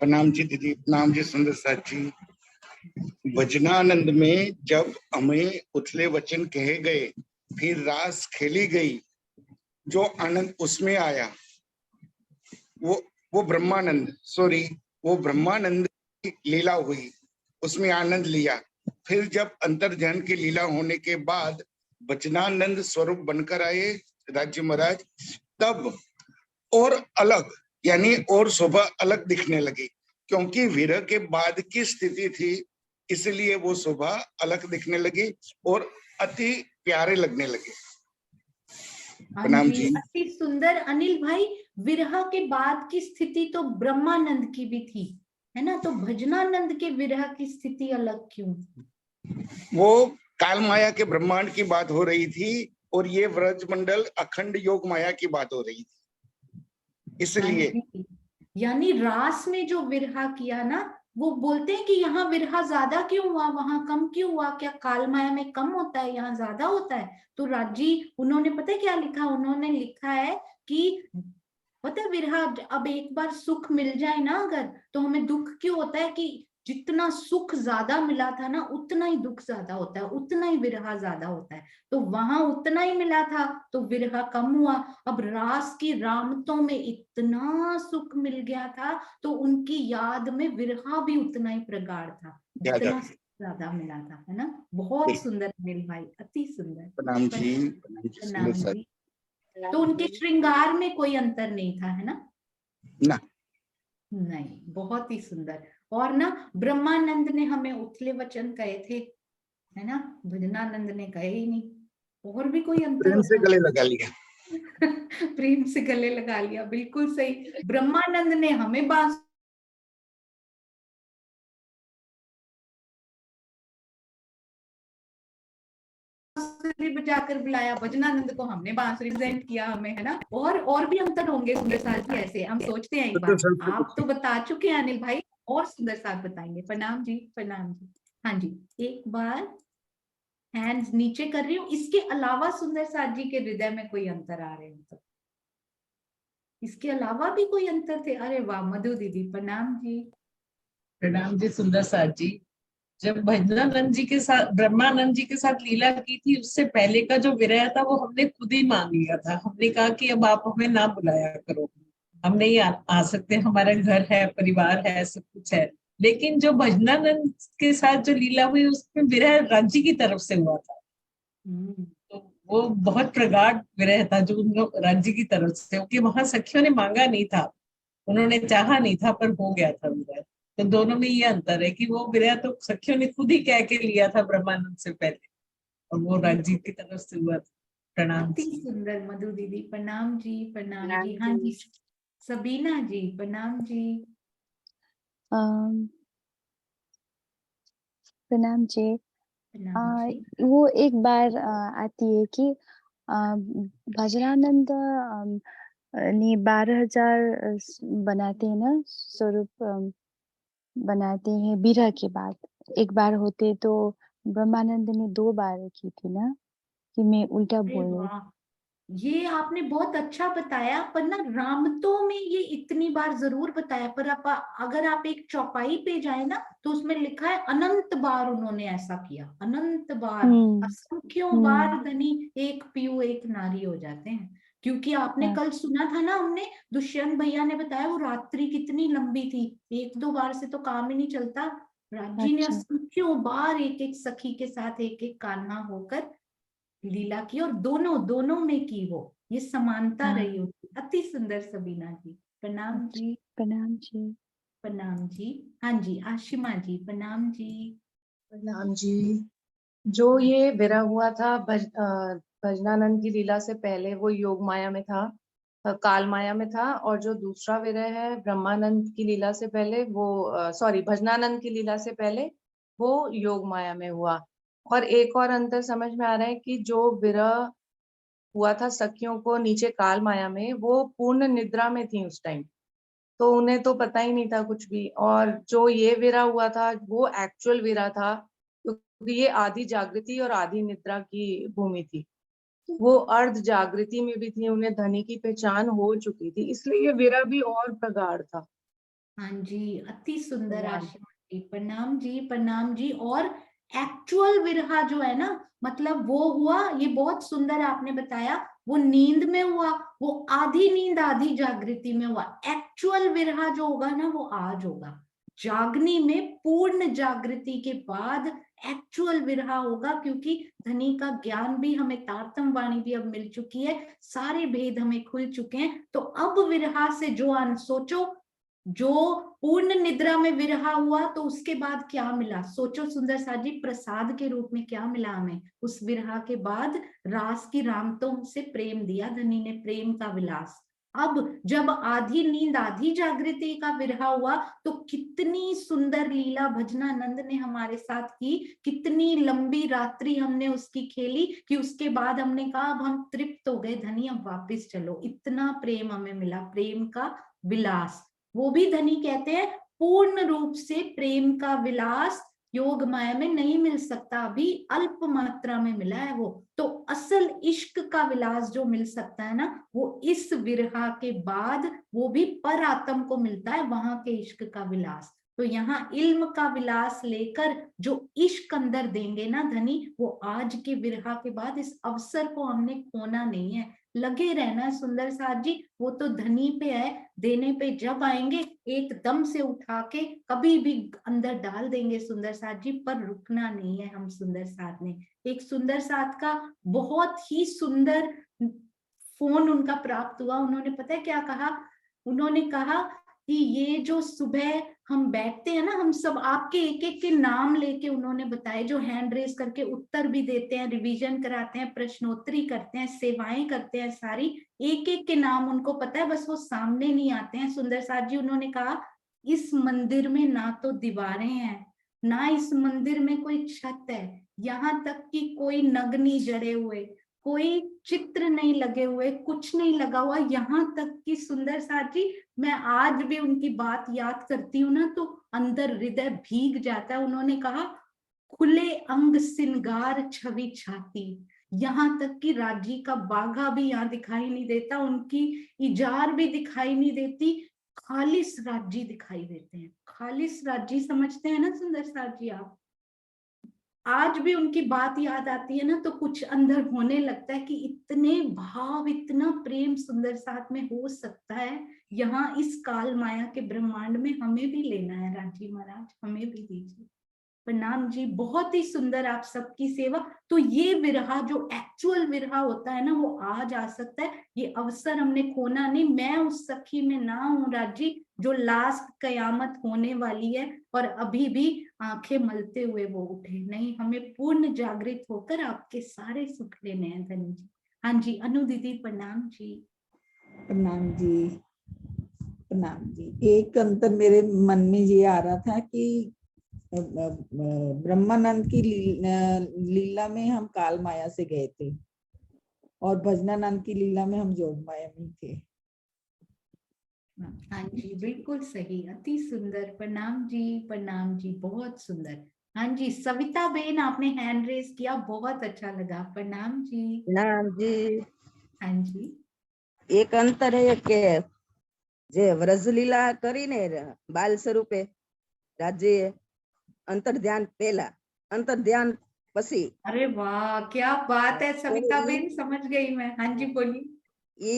प्रणाम जी दीदी, प्रणाम जी सुंदर साथ जी। भजनानंद में जब हमें उथले वचन कहे गए, फिर रास खेली गई, जो आनंद उसमें आया वो ब्रह्मानंद, सॉरी वो ब्रह्मानंद की लीला हुई, उसमें आनंद लिया। फिर जब अंतर्ध्यान की लीला होने के बाद वचनानंद स्वरूप बनकर आए राज्य महाराज, तब और अलग यानी और शोभा अलग दिखने लगी, क्योंकि विरह के बाद की स्थिति थी, इसलिए वो शोभा अलग दिखने लगी और अति प्यारे लगने लगे। प्रणाम जी। अति सुंदर अनिल भाई। विरह के बाद की स्थिति तो ब्रह्मानंद की भी थी, है ना? तो भजनानंद के विरह की स्थिति अलग क्यों थी? वो काल माया के ब्रह्मांड की बात हो रही थी और ये व्रज मंडल अखंड योग माया की बात हो रही थी, इसलिए। यानी रास में जो विरहा किया ना, वो बोलते हैं कि यहाँ विरहा ज्यादा क्यों हुआ, वहां कम क्यों हुआ? क्या काल माया में कम होता है, यहाँ ज्यादा होता है? तो राजी उन्होंने पता है क्या लिखा? उन्होंने लिखा है कि पता है विरहा, अब एक बार सुख मिल जाए ना अगर, तो हमें दुख क्यों होता है? कि जितना सुख ज्यादा मिला था ना, उतना ही दुख ज्यादा होता है, उतना ही विरहा ज्यादा होता है। तो वहां उतना ही मिला था तो विरहा कम हुआ। अब रास की रामतों में इतना सुख मिल गया था तो उनकी याद में विरहा भी उतना ही प्रगाढ़ था, जितना ज्यादा मिला था, है ना? बहुत सुंदर अनिल भाई, अति सुंदर। प्रणाम जी। प्रणाम जी। तो उनके श्रृंगार में कोई अंतर नहीं था, है ना? ना, नहीं, बहुत ही सुंदर। और ना ब्रह्मानंद ने हमें उथले वचन कहे थे, है ना? भजनानंद ने कहे ही नहीं। और भी कोई अंतर प्रेम से होता? गले लगा लिया। प्रेम से गले लगा लिया, बिल्कुल सही। ब्रह्मानंद ने हमें बांसुरी बजाकर बुलाया, भजनानंद को हमने बांसुरी प्रेजेंट किया हमें, है ना? और भी अंतर होंगे सुंदर साथ जी, ऐसे हम सोचते हैं एक बार। आप तो बता चुके हैं अनिल भाई, और सुंदर साथ बताएंगे। प्रणाम जी, प्रणाम जी। हाँ जी, एक बार हैंड्स नीचे कर रही हूँ। इसके अलावा सुंदर साथ जी के हृदय में कोई अंतर आ रहे हैं तो? इसके अलावा भी कोई अंतर थे? अरे वाह, मधु दीदी प्रणाम जी। प्रणाम जी सुंदर साथ जी। जब भजनानंद जी के साथ, ब्रह्मानंद जी के साथ लीला की थी, उससे पहले का जो विरह था वो हमने खुद ही मान लिया था। हमने कहा कि अब आप हमें ना बुलाया करो, हम नहीं आ सकते, हमारा घर है, परिवार है, सब कुछ है। लेकिन जो भजनानंद के साथ जो लीला हुई उसमें विरह राज्य की तरफ से हुआ था, तो वो बहुत प्रगाढ़ विरह था जो उन लोग राज्य की तरफ से, क्योंकि वहां सखियों ने मांगा नहीं था, उन्होंने चाहा नहीं था, पर हो गया था विरह। तो दोनों में ये अंतर है कि वो विरह तो सखियों ने खुद ही कह के लिया था ब्रह्मानंद से पहले, और वो राज्य की तरफ से हुआ था। प्रणाम अति जी। सुंदर मधु दीदी, प्रणाम जी, प्रणाम जी। हाँ जी, सबीना जी प्रणाम जी। प्रणाम जी। प्रणाम जी। वो एक बार आती है कि भजनानंद ने 12,000 बनाते हैं ना, स्वरूप बनाते हैं विरह के बाद। एक बार होते तो ब्रह्मानंद ने 2 बार की थी ना, कि मैं उल्टा अरे बोल रही। वाह, ये आपने बहुत अच्छा बताया। पर ना रामतों में ये इतनी बार जरूर बताया, पर अगर आप एक चौपाई पे जाए ना तो उसमें लिखा है अनंत बार उन्होंने ऐसा किया, अनंत बार, असंख्यों बार धनी एक पीयू एक नारी हो जाते हैं। क्योंकि आपने कल सुना था ना, हमने दुष्यंत भैया ने बताया वो रात्रि कितनी लंबी थी, 1-2 बार से तो काम ही नहीं चलता। राजी ने असंख्यों बार एक एक सखी के साथ एक एक कान्हा होकर लीला की, और दोनों में की वो, ये समानता रही होती। अति सुंदर सबीना जी, प्रणाम जी। प्रणाम जी। प्रणाम जी। हाँ जी, आशिमा जी प्रणाम जी। प्रणाम जी। जो ये विरह हुआ था भजनानंद की लीला से पहले, वो योग माया में था, काल माया में था। और जो दूसरा विरह है ब्रह्मानंद की लीला से पहले, वो सॉरी भजनानंद की लीला से पहले वो योग माया में हुआ। और एक और अंतर समझ में आ रहा है कि जो विरह हुआ था सखियों को नीचे काल माया में, वो पूर्ण निद्रा में थी उस टाइम, तो उन्हें तो पता ही नहीं था कुछ भी। और जो ये वीरा हुआ था वो एक्चुअल वीरा था, क्योंकि ये आधी जागृति और आधी निद्रा की भूमि थी। वो अर्ध जागृति में भी थी, उन्हें धनी की पहचान हो चुकी थी, इसलिए ये वीरा भी और प्रगाढ़ था। हाँ जी, अति सुंदर प्रणाम। आशीर्वाद जी, प्रणाम जी, प्रणाम जी। और एक्चुअल विरहा जो है ना, मतलब वो हुआ, ये बहुत सुंदर आपने बताया, वो नींद में हुआ, वो आधी नींद आधी जागृति में हुआ। एक्चुअल विरहा जो होगा ना वो आज होगा, जागनी में पूर्ण जागृति के बाद एक्चुअल विरहा होगा, क्योंकि धनी का ज्ञान भी हमें, तारतम वाणी भी अब मिल चुकी है, सारे भेद हमें खुल चुके हैं। तो अब विरहा से जो सोचो, जो पूर्ण निद्रा में विरहा हुआ तो उसके बाद क्या मिला, सोचो सुंदर साथ जी, प्रसाद के रूप में क्या मिला हमें उस विरहा के बाद। रास की रामतों से प्रेम दिया धनी ने, प्रेम का विलास। अब जब आधी नींद आधी जागृति का विरहा हुआ तो कितनी सुंदर लीला भजनानंद ने हमारे साथ की, कितनी लंबी रात्रि हमने उसकी खेली, कि उसके बाद हमने कहा अब हम तृप्त हो गए धनी, अब वापिस चलो। इतना प्रेम हमें मिला, प्रेम का विलास। वो भी धनी कहते हैं पूर्ण रूप से प्रेम का विलास योग माया में नहीं मिल सकता, अभी अल्प मात्रा में मिला है वो। तो असल इश्क का विलास जो मिल सकता है ना, वो इस विरहा के बाद वो भी पर आत्म को मिलता है, वहां के इश्क का विलास। तो यहाँ इल्म का विलास लेकर जो इश्क अंदर देंगे ना धनी, वो आज के विरहा के बाद इस अवसर को हमने खोना नहीं है, लगे रहना सुंदर साथ जी। वो तो धनी पे है, देने पे जब आएंगे एकदम से उठा के कभी भी अंदर डाल देंगे सुंदर साथ जी, पर रुकना नहीं है हम सुंदर साथ ने। एक सुंदर साथ का बहुत ही सुंदर फोन उनका प्राप्त हुआ, उन्होंने पता है क्या कहा, उन्होंने कहा कि ये जो सुबह हम बैठते हैं ना, हम सब आपके एक एक के नाम लेके उन्होंने बताए, जो हैंड रेस करके उत्तर भी देते हैं, रिवीजन कराते हैं, प्रश्नोत्तरी करते हैं, सेवाएं करते हैं, सारी एक एक के नाम उनको पता है, बस वो सामने नहीं आते हैं सुंदर साथ जी। उन्होंने कहा इस मंदिर में ना तो दीवारें हैं, ना इस मंदिर में कोई छत है, यहाँ तक कि कोई नग नहीं जड़े हुए, कोई चित्र नहीं लगे हुए, कुछ नहीं लगा हुआ, यहाँ तक कि सुंदर साथ जी मैं आज भी उनकी बात याद करती हूँ ना तो अंदर हृदय भीग जाता है। उन्होंने कहा खुले अंग सिंगार छवि छाती, यहाँ तक कि राजी का बाघा भी यहाँ दिखाई नहीं देता, उनकी इजार भी दिखाई नहीं देती, खालिस राजी दिखाई देते हैं। खालिस राजी समझते हैं ना सुंदर साथ जी आप? आज भी उनकी बात याद आती है ना तो कुछ अंदर होने लगता है कि इतने भाव, इतना प्रेम सुंदर साथ में हो सकता है। यहाँ इस काल माया के ब्रह्मांड में हमें भी लेना है राजी महाराज, हमें भी दीजिए। प्रणाम जी, बहुत ही सुंदर आप सबकी सेवा। तो ये विरहा जो एक्चुअल विरहा होता है ना वो आज आ सकता है, ये अवसर हमने खोना नहीं। मैं उस सखी में ना हूँ राजी जो लास्ट कयामत होने वाली है और अभी भी आंखें मलते हुए वो उठे नहीं, हमें पूर्ण जागृत होकर आपके सारे सुख लेने हैं धनी जी। हाँ जी, अनु दीदी प्रणाम जी। प्रणाम जी, प्रणाम जी। एक अंतर मेरे मन में ये आ रहा था कि ब्रह्मानंद की लीला में हम काल माया से गए थे और भजनानंद की लीला में हम जोग माया में थे। हाँ जी, बिल्कुल सही, अति सुंदर। प्रणाम जी, प्रणाम जी, बहुत सुंदर। हाँ जी, सविता बेन आपने हैंड रेस किया, बहुत अच्छा लगा। प्रणाम जी। प्रणाम जी। हाँ जी, एक अंतर है કે જે વ્રજલીલા કરીને બાલ સ્વરૂપે રાજ્ય अंतर ध्यान पहला, अंतर ध्यान पसी। अरे वाह क्या बात है सविता बेन, समझ गई मैं। हाँ जी बोलिए।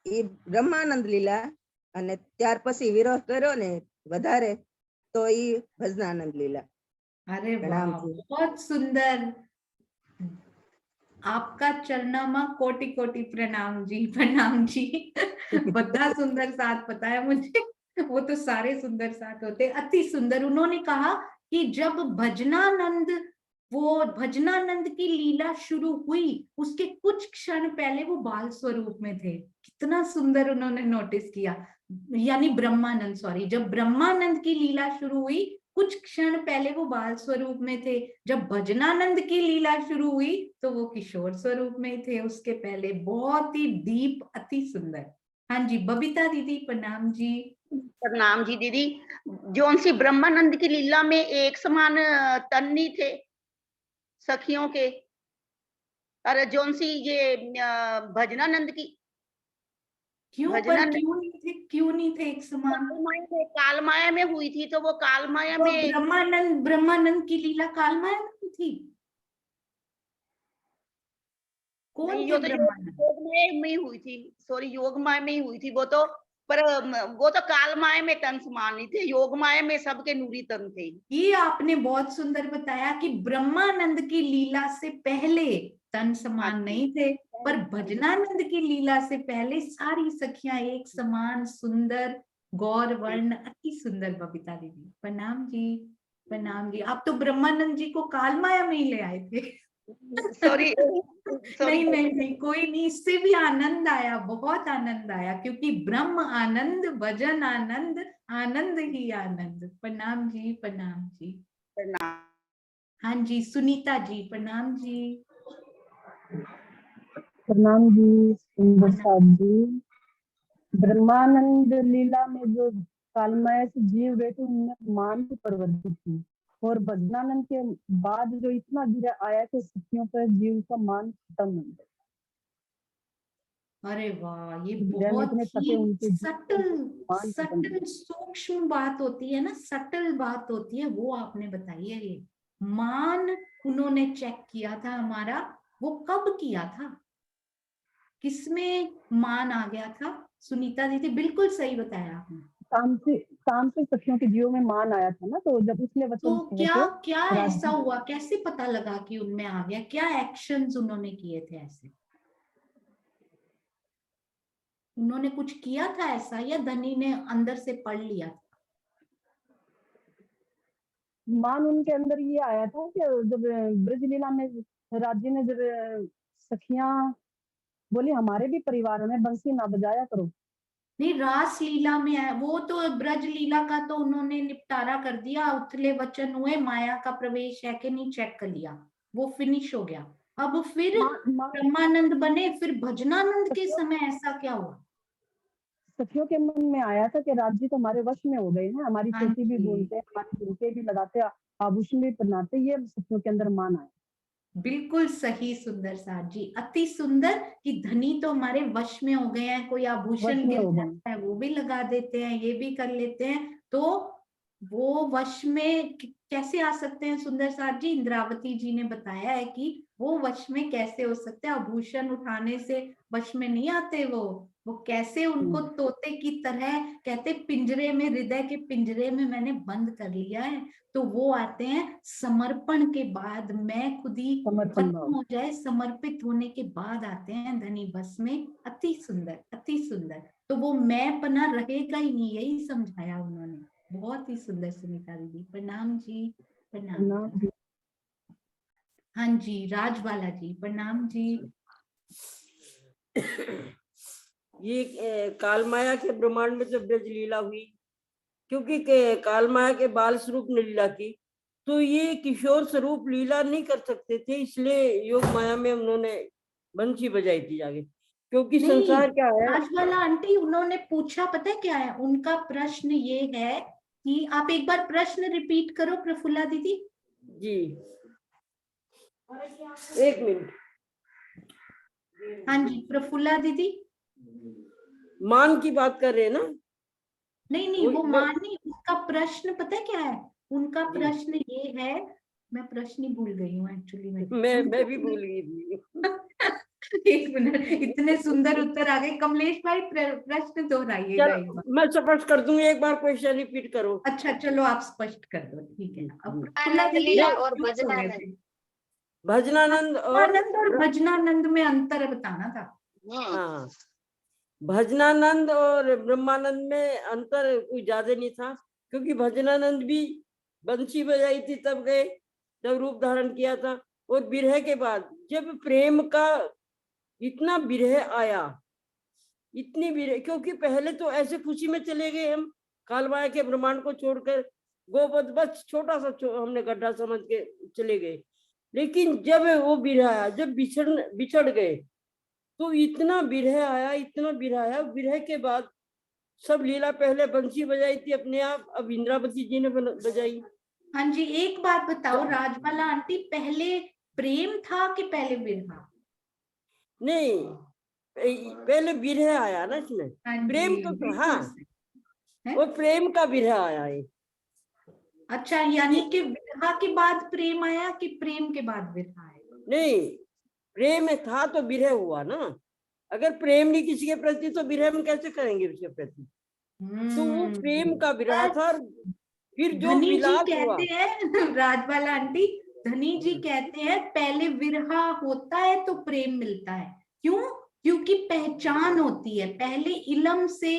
ई ब्रह्मानंद लीला અને ત્યાર પછી વિરોહ કર્યો ને વધારે તો ઈ ભજનાનંદ लीला। अरे वाह, बहुत सुंदर। आपका चरनामा कोटि कोटि प्रणाम जी, प्रणाम जी। बद्दा सुंदर साथ पता है मुझे, वो तो सारे सुंदर साथ होते, अति सुंदर। उन्होंने कहा कि जब भजनानंद, वो भजनानंद की लीला शुरू हुई उसके कुछ क्षण पहले वो बाल स्वरूप में थे। कितना सुंदर उन्होंने नोटिस किया, यानी ब्रह्मानंद, सॉरी, जब ब्रह्मानंद की लीला शुरू हुई कुछ क्षण पहले वो बाल स्वरूप में थे, जब भजनानंद की लीला शुरू हुई तो वो किशोर स्वरूप में थे उसके पहले। बहुत ही डीप, अति सुंदर। हाँ जी, बबीता दीदी प्रणाम जी। प्रणाम जी दीदी। जौन सी ब्रह्मानंद की लीला में एक समान तन नहीं थे सखियों के, और जौन सी ये भजनानंद की, क्यों पर क्यों नहीं थे, क्यों नहीं थे एक समान? काल माया में हुई थी, तो वो काल माया तो में ब्रह्मानंद की लीला काल माया में हुई थी। कौन नहीं, थे तो ब्रह्मानंद? योग माया में ही हुई थी, सॉरी योग माया में ही हुई थी वो तो। पर वो तो काल माया में तन समान नहीं थे, योग माया में सबके नूरी तन थे। ये आपने बहुत सुंदर बताया कि ब्रह्मानंद की लीला से पहले तन समान नहीं थे, पर भजनानंद की लीला से पहले सारी सखियां एक समान सुंदर गौर वर्ण, अति सुंदर। बबीता दीदी प्रणाम जी, प्रणाम जी। आप तो ब्रह्मानंद जी को काल माया में ही ले आए थे। सॉरी नहीं नहीं नहीं, कोई नहीं, इससे भी आनंद आया, बहुत आनंद आया, क्योंकि ब्रह्म आनंद, भजन आनंद, आनंद ही आनंद। प्रणाम जी, प्रणाम जी। प्रणाम। हाँ जी, सुनीता जी प्रणाम जी। प्रणाम जी, सुंदर साथ जी। ब्रह्मानंद लीला में जो कालमाया से जीव गए थे उनमें मान की प्रवृत्ति थी, और भजनानंद के बाद जो इतना गिरा आया कि सखियों पर जीव का मान खत्म हो गया। अरे वाह, ये जैन बहुत इतने तपे ही उनके सटल सूक्ष्म बात होती है ना, सटल बात होती है, वो आपने बताई है। ये मान उन्होंने चेक किया था हमारा, वो कब किया था, किसमें मान आ गया था? सुनीता दीदी बिल्कुल सही बताया आपने। काम से सखियों के जीव में मान आया था ना, तो जब इसलिए वचन तो कहे क्या थे क्या ऐसा हुआ, कैसे पता लगा कि उनमें आ गया, क्या एक्शंस उन्होंने किए थे ऐसे? उन्होंने कुछ किया था ऐसा, या धनी ने अंदर से पढ़ लिया था? मान उनके अंदर ये आया था कि जब ब्रजलीला में राज्य ने जब सखियां बोली हमारे भी परिवार में बंसी ना बजाया करो। नहीं, रास लीला में है वो, तो ब्रज लीला का तो उन्होंने निपटारा कर दिया, उथले वचन हुए, माया का प्रवेश है कि नहीं चेक कर लिया, वो फिनिश हो गया। अब फिर ब्रह्मानंद बने, फिर भजनानंद के समय ऐसा क्या हुआ? सखियों के मन में आया था कि राज्य तो हमारे वश में हो गए हैं, हमारी हाँ चोटी भी जी। बोलते हैं, हमारे झुमके भी लगाते हैं, आभूषण भी पहनाते, ये सखियों के अंदर मान आया। बिल्कुल सही सुंदर साथ जी, अति सुंदर, कि धनी तो हमारे वश में हो गए हैं, कोई आभूषण गिर जाता है वो भी लगा देते हैं, ये भी कर लेते हैं, तो वो वश में कैसे आ सकते हैं सुंदर साथ जी? इंद्रावती जी ने बताया है कि वो वश में कैसे हो सकते हैं, आभूषण उठाने से वश में नहीं आते वो कैसे उनको तोते की तरह, कहते पिंजरे में, हृदय के पिंजरे में मैंने बंद कर लिया है, तो वो आते हैं समर्पण के बाद, मैं खुद ही खत्म हो जाए, समर्पित होने के बाद आते हैं धनी बस में। अति सुंदर, अति सुंदर। तो वो मैं पना रहेगा ही नहीं, यही समझाया उन्होंने। बहुत ही सुंदर सुनीता दीदी, प्रणाम जी, प्रणाम जी। हाँ जी, राजबाला जी प्रणाम जी। ये काल माया के ब्रह्मांड में जब ब्रज लीला हुई, क्योंकि काल माया के बाल स्वरूप ने लीला की, तो ये किशोर स्वरूप लीला नहीं कर सकते थे, इसलिए योग माया में उन्होंने बंसी बजाई थी जाके, क्योंकि संसार क्या है। राजबाला आंटी, उन्होंने पूछा पता है क्या है उनका प्रश्न? ये है कि आप एक बार प्रश्न रिपीट करो प्रफुल्ला दीदी जी। एक मिनट। हाँ जी, प्रफुल्ला दीदी मान की बात कर रहे हैं ना? नहीं नहीं, वो मान नहीं, उसका प्रश्न पता है क्या है? उनका प्रश्न ये है, मैं प्रश्न ही भूल गई हूँ एक्चुअली मैं भी भूल गई थी। एक मिनट, इतने सुंदर उत्तर आ गए। कमलेश भाई प्रश्न दोहराइएगा एक बार। मैं स्पष्ट कर दूंगी, एक बार क्वेश्चन रिपीट करो। अच्छा चलो, आप स्पष्ट कर दो, ठीक है। अब आनंद लीला और भजनानंद, भजनानंद और भजनानंद में अंतर बताना था। हाँ, भजनानंद और ब्रह्मानंद में अंतर कोई ज्यादा नहीं था, क्योंकि भजनानंद भी बंसी बजाई थी तब गए, जब रूप धारण किया था, और विरह के बाद जब प्रेम का इतना विरह आया, इतनी विरह, क्योंकि पहले तो ऐसे खुशी में चले गए हम कालमाया के ब्रह्मांड को छोड़कर, गोपद बस छोटा सा हमने गड्ढा समझ के चले गए, लेकिन जब वो विरह आया, जब बिछड़ गए, तो इतना विरह आया, इतना विरह आया। विरह के बाद सब लीला, पहले बंसी बजाई थी अपने आप, अब इंद्रावती जी ने बजाई। हाँ जी, एक बात बताओ राजबाला आंटी, पहले प्रेम था कि पहले विरह? नहीं, पहले विरह आया ना इसमें। हाँ प्रेम जी, तो बिल्कुल हाँ, है? वो प्रेम का विरह आया है। अच्छा, यानी कि विरह के बाद प्रेम आया कि प्रेम के बाद विरह आया? नहीं, प्रेम था तो विरह हुआ ना। अगर प्रेम नहीं किसी के प्रति तो विरह में कैसे करेंगे उसके प्रति? तो वो प्रेम का विरह था। और फिर जो धनी जी विलाप हुआ, कहते हैं राजबाला आंटी, धनी जी कहते हैं पहले विरह होता है तो प्रेम मिलता है। क्यों? क्योंकि पहचान होती है, पहले इलम से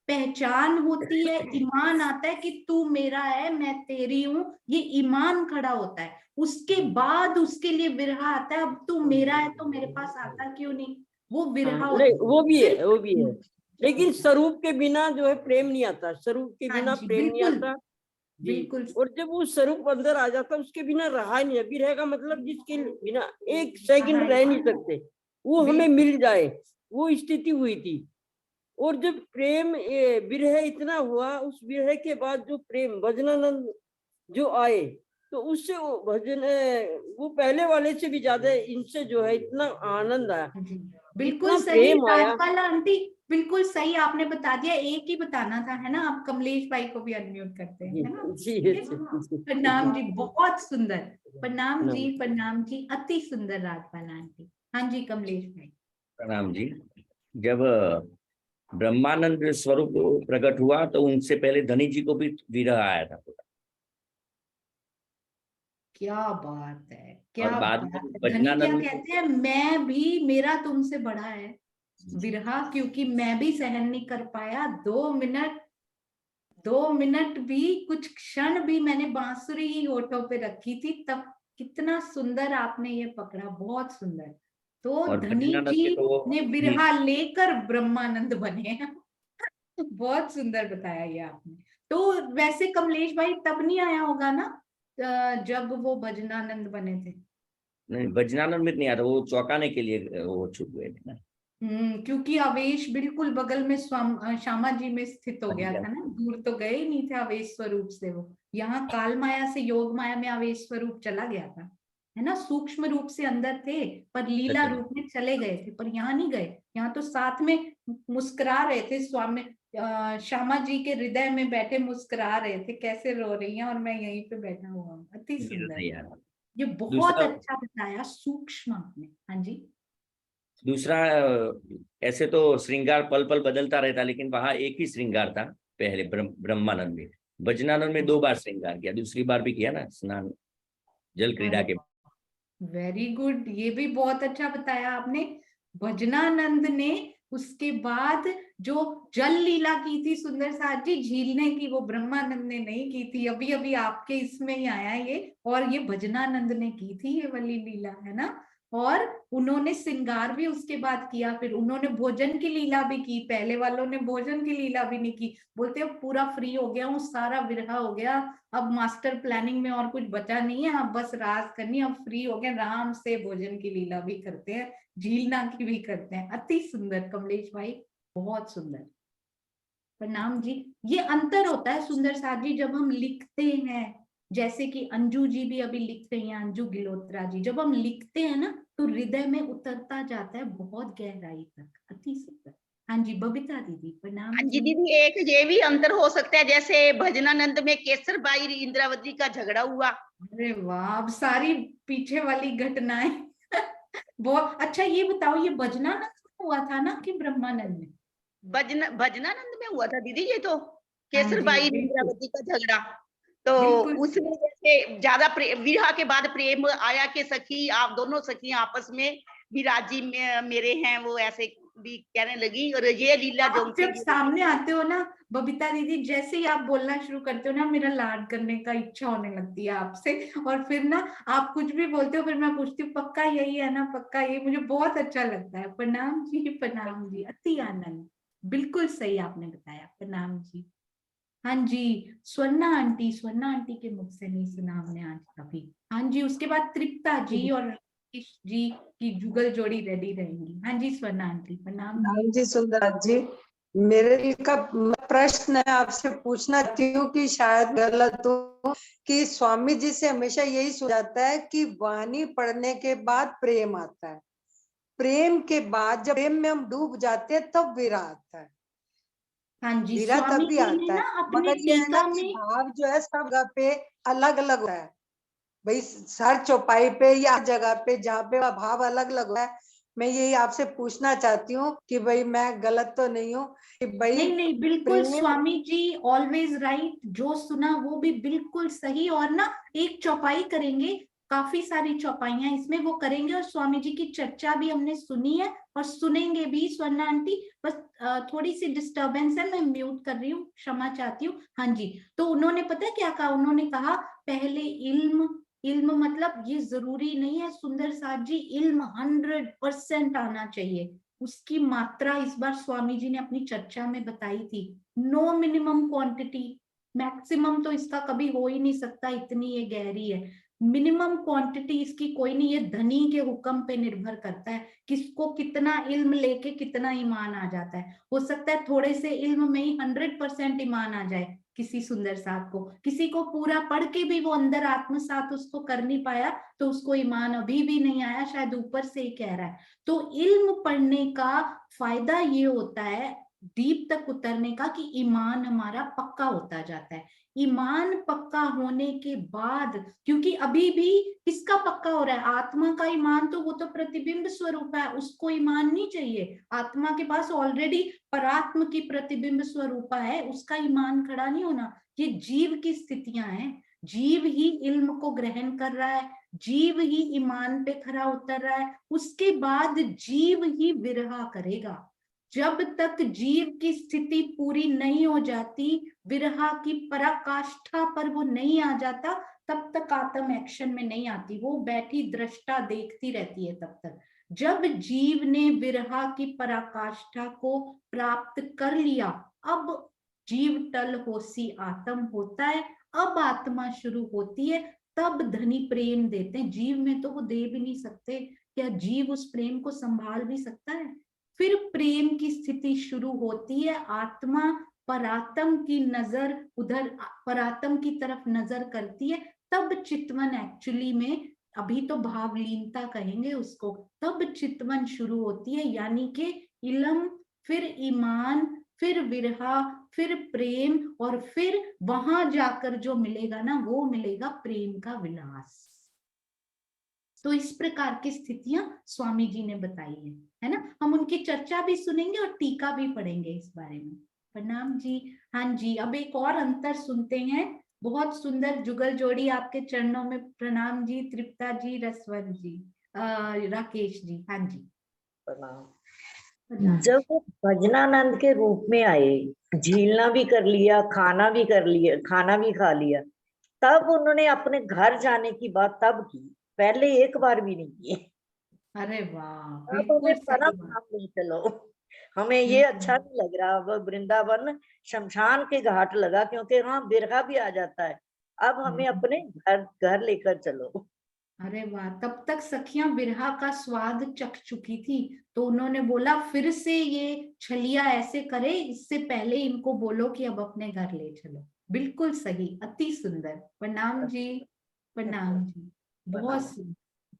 पहचान होती है, ईमान आता है कि तू मेरा है, मैं तेरी हूँ, ये ईमान खड़ा होता है। उसके बाद उसके लिए विरह आता है, अब तू मेरा है तो मेरे पास आता क्यों नहीं, वो विरह नहीं, होता है। वो भी है, वो भी है। लेकिन स्वरूप के बिना जो है प्रेम नहीं आता, स्वरूप के हाँ बिना जी, प्रेम नहीं बिल्कुल आता जी। बिल्कुल। और जब वो स्वरूप अंदर आ जाता उसके बिना रहा नहीं। अभी रहेगा मतलब जिसके बिना एक सेकंड रह नहीं सकते, वो हमें मिल जाए, वो स्थिति हुई थी। और जब प्रेम विरह इतना हुआ, उस विरह के बाद जो प्रेम भजनानंद जो आए, तो उससे वो भजन वो पहले वाले से भी ज्यादा इनसे जो है इतना आनंद आया, बिल्कुल इतना सही प्रेम आया। राजपाल आंटी, बिल्कुल सही आपने बता दिया। एक ही बताना था, है ना? आप कमलेश भाई को भी अनम्यूट करते हैं, है ना? जी, ठीक है? प्रणाम जी, बहुत सुंदर। प्रणाम जी, प्रणाम जी, अति सुंदर राजपाल आंटी। हाँ जी, कमलेश भाई। प्रणाम जी। जब ब्रह्मानंद स्वरूप प्रकट हुआ तो उनसे पहले धनी जी को भी विरह आया था पूरा। क्या बात है, क्या और बाद बात में है। धनी क्या वचनानंद कहते हैं, मैं भी, मेरा तुमसे बड़ा है विरहा, क्योंकि मैं भी सहन नहीं कर पाया। 2 मिनट भी, कुछ क्षण भी मैंने बांसुरी ही होठों पे रखी थी, तब कितना सुंदर आपने ये पकड़ा, बहुत सुंदर। तो और धनी वचनानंद जी के तो ने विरहा लेकर ब्रह्मानंद बने। बहुत सुंदर बताया ये आपने। तो वैसे कमलेश भाई तब नहीं आया होगा ना जब वो भजनानंद बने थे? नहीं, वचनानंद में नहीं आता, वो चौंकाने के लिए वो छुप गए थे ना। क्योंकि आवेश बिल्कुल बगल में श्यामा जी में स्थित हो गया था ना, दूर तो गए ही नहीं थे आवेश स्वरूप से। वो यहाँ काल माया से योग माया में आवेश स्वरूप चला गया था, है ना? सूक्ष्म रूप से अंदर थे पर लीला रूप में चले गए थे, पर यहाँ नहीं गए। यहाँ तो साथ में मुस्कुरा रहे थे स्वामी, श्यामा जी के हृदय में बैठे मुस्कुरा रहे थे, कैसे रो रही हैं और मैं यहीं पे बैठा हुआ हूँ। अति सुंदर, ये बहुत दूसरा अच्छा बताया, सूक्ष्म आपने। हाँ जी। दूसरा ऐसे तो श्रृंगार पल पल बदलता रहता, लेकिन वहां एक ही श्रृंगार था पहले ब्रह्मानंद में। वचनानंद में 2 बार श्रृंगार किया, दूसरी बार भी किया ना स्नान जल क्रीड़ा के। वेरी गुड, ये भी बहुत अच्छा बताया आपने। भजनानंद ने उसके बाद जो जल लीला की थी सुंदर साथ जी, झीलने की, वो ब्रह्मानंद ने नहीं की थी। अभी अभी आपके इसमें ही आया ये, और ये भजनानंद ने की थी ये वाली लीला, है ना? और उन्होंने श्रृंगार भी उसके बाद किया, फिर उन्होंने भोजन की लीला भी की। पहले वालों ने भोजन की लीला भी नहीं की, बोलते अब पूरा फ्री हो गया हूँ, सारा विरह हो गया, अब मास्टर प्लानिंग में और कुछ बचा नहीं है, अब बस रास करनी, अब फ्री हो गए, आराम से भोजन की लीला भी करते हैं, झीलना की भी करते हैं। अति सुंदर कमलेश भाई, बहुत सुंदर। प्रणाम जी। ये अंतर होता है सुंदर साथ जी जब हम लिखते हैं, जैसे कि अंजू जी भी अभी लिख रही हैं, अंजू गिलोत्रा जी, जब हम लिखते हैं ना तो हृदय में उतरता जाता है बहुत गहराई तक। अति सुंदर। हाँ जी, बबीता दीदी प्रणाम हाँ जी दीदी, एक ये भी अंतर हो सकता है, जैसे भजनानंद में केसर बाई इंद्रावती का झगड़ा हुआ। अरे वाह, अब सारी पीछे वाली घटनाएं। बहुत अच्छा। ये बताओ, ये भजनानंद में हुआ था ना कि ब्रह्मानंद में? भजनानंद में हुआ था दीदी ये तो, हाँ केसर जी, बाई बिल्कुल इंद्रावती का झगड़ा। तो उसमें जैसे ज्यादा विरह के बाद प्रेम आया कि सखी, आप दोनों सखी आपस में विराजी में मेरे हैं, वो ऐसे भी कहने लगी। और ये लीला जो आप जब सामने आते हो ना बबीता दीदी, जैसे ही आप बोलना शुरू करते हो ना, मेरा लाड करने का इच्छा होने लगती है आपसे। और फिर ना आप कुछ भी बोलते हो, फिर मैं पूछती हूँ पक्का यही है ना, पक्का यही। मुझे बहुत अच्छा लगता है। प्रणाम जी, प्रणाम जी, अति आनंद। बिल्कुल सही आपने बताया, प्रणाम जी। हाँ जी, स्वर्णा आंटी, स्वर्णा आंटी के मुख से नहीं सुना हमने आज कभी। हाँ जी, उसके बाद तृप्ता जी और जी की जुगल जोड़ी रेडी रहेंगी। हाँ जी स्वर्णा आंटी प्रणाम जी। जी सुंदर जी, मेरे का प्रश्न है, आपसे पूछना चाहती हूँ कि शायद गलत हो कि स्वामी जी से हमेशा यही सुना जाता है कि वाणी पढ़ने के बाद प्रेम आता है, प्रेम के बाद जब प्रेम में हम डूब जाते हैं तब विरह आता है। हाँ जी विरह स्वामी तभी जी ने आता है, ना अपने मगर ये है ना टीका कि में भाव जो है सब जगह पे अलग अलग होता है। भाई हर चौपाई पे या जगह पे जहाँ पे भाव अलग अलग होता है, मैं यही आपसे पूछना चाहती हूँ कि भाई मैं गलत तो नहीं हूँ कि भाई नहीं नहीं बिल्कुल प्रेम। स्वामी जी ऑलवेज राइट, जो सुना वो भी बिल्कुल सही। और ना एक चौपाई करेंगे, काफी सारी चौपाइयां इसमें वो करेंगे, और स्वामी जी की चर्चा भी हमने सुनी है और सुनेंगे भी। स्वर्णा आंटी बस थोड़ी सी डिस्टरबेंस है, मैं म्यूट कर रही हूँ, क्षमा चाहती हूँ। हाँ जी, तो उन्होंने पता है क्या कहा, उन्होंने कहा पहले इल्म, इल्म मतलब ये जरूरी नहीं है सुंदर साथ जी इल्म 100% आना चाहिए, उसकी मात्रा इस बार स्वामी जी ने अपनी चर्चा में बताई थी। नो मिनिमम क्वांटिटी, मैक्सिमम तो इसका कभी हो ही नहीं सकता, इतनी ये गहरी है। मिनिमम क्वांटिटी इसकी कोई नहीं, ये धनी के हुक्म पे निर्भर करता है, किसको कितना इल्म लेके कितना ईमान आ जाता है। हो सकता है थोड़े से इल्म में ही 100% ईमान आ जाए किसी सुंदर साथ को, किसी को पूरा पढ़ के भी वो अंदर आत्मसात उसको कर नहीं पाया तो उसको ईमान अभी भी नहीं आया, शायद ऊपर से ही कह रहा है। तो इल्म पढ़ने का फायदा ये होता है डीप तक उतरने का कि ईमान हमारा पक्का होता जाता है। ईमान पक्का होने के बाद, क्योंकि अभी भी किसका पक्का हो रहा है, आत्मा का ईमान, तो वो तो प्रतिबिंब स्वरूप है, उसको ईमान नहीं चाहिए। आत्मा के पास ऑलरेडी परात्म की प्रतिबिंब स्वरूपा है, उसका ईमान खड़ा नहीं होना। ये जीव की स्थितियां हैं, जीव ही इल्म को ग्रहण कर रहा है, जीव ही ईमान पे खरा उतर रहा है, उसके बाद जीव ही विरह करेगा। जब तक जीव की स्थिति पूरी नहीं हो जाती, विरह की पराकाष्ठा पर वो नहीं आ जाता, तब तक आत्म एक्शन में नहीं आती, वो बैठी दृष्टा देखती रहती है तब तक। जब जीव ने विरह की पराकाष्ठा को प्राप्त कर लिया, अब जीव टल होसी आत्म होता है, अब आत्मा शुरू होती है, तब धनी प्रेम देते हैं। जीव में तो वो दे भी नहीं सकते, क्या जीव उस प्रेम को संभाल भी सकता है? फिर प्रेम की स्थिति शुरू होती है, आत्मा परात्म की नजर उधर परात्म की तरफ नजर करती है, तब चितवन एक्चुअली में, अभी तो भावलीनता कहेंगे उसको, तब चितवन शुरू होती है। यानी कि इलम, फिर ईमान, फिर विरहा, फिर प्रेम, और फिर वहां जाकर जो मिलेगा ना वो मिलेगा प्रेम का विलास। तो इस प्रकार की स्थितियां स्वामी जी ने बताई है ना। हम उनकी चर्चा भी सुनेंगे और टीका भी पढ़ेंगे इस बारे में। प्रणाम जी। हाँ जी, अब एक और अंतर सुनते हैं, बहुत सुंदर जुगल जोड़ी आपके चरणों में प्रणाम जी। तृप्ता जी, रसवन जी, राकेश जी। हाँ जी प्रणाम। जब वो भजनानंद के रूप में आए, झीलना भी कर लिया, खाना भी कर लिया, खाना भी खा लिया, तब उन्होंने अपने घर जाने की बात तब की, पहले एक बार भी नहीं की। अरे वाह, अब बिल्कुल उन्हें सही परम बात। धाम नहीं, चलो हमें ये अच्छा नहीं लग रहा, अब वृंदावन शमशान के घाट लगा, क्योंकि वहाँ बिरहा भी आ जाता है, अब हमें अपने घर लेकर चलो। अरे वाह, तब तक सखियां बिरहा का स्वाद चख चुकी थी, तो उन्होंने बोला फिर से ये छलिया ऐसे करे, इससे पहले इनको बोलो कि अब अपने घर ले चलो। बिल्कुल सही, अति सुंदर। प्रणाम जी, प्रणाम जी, बहुत सुंदर।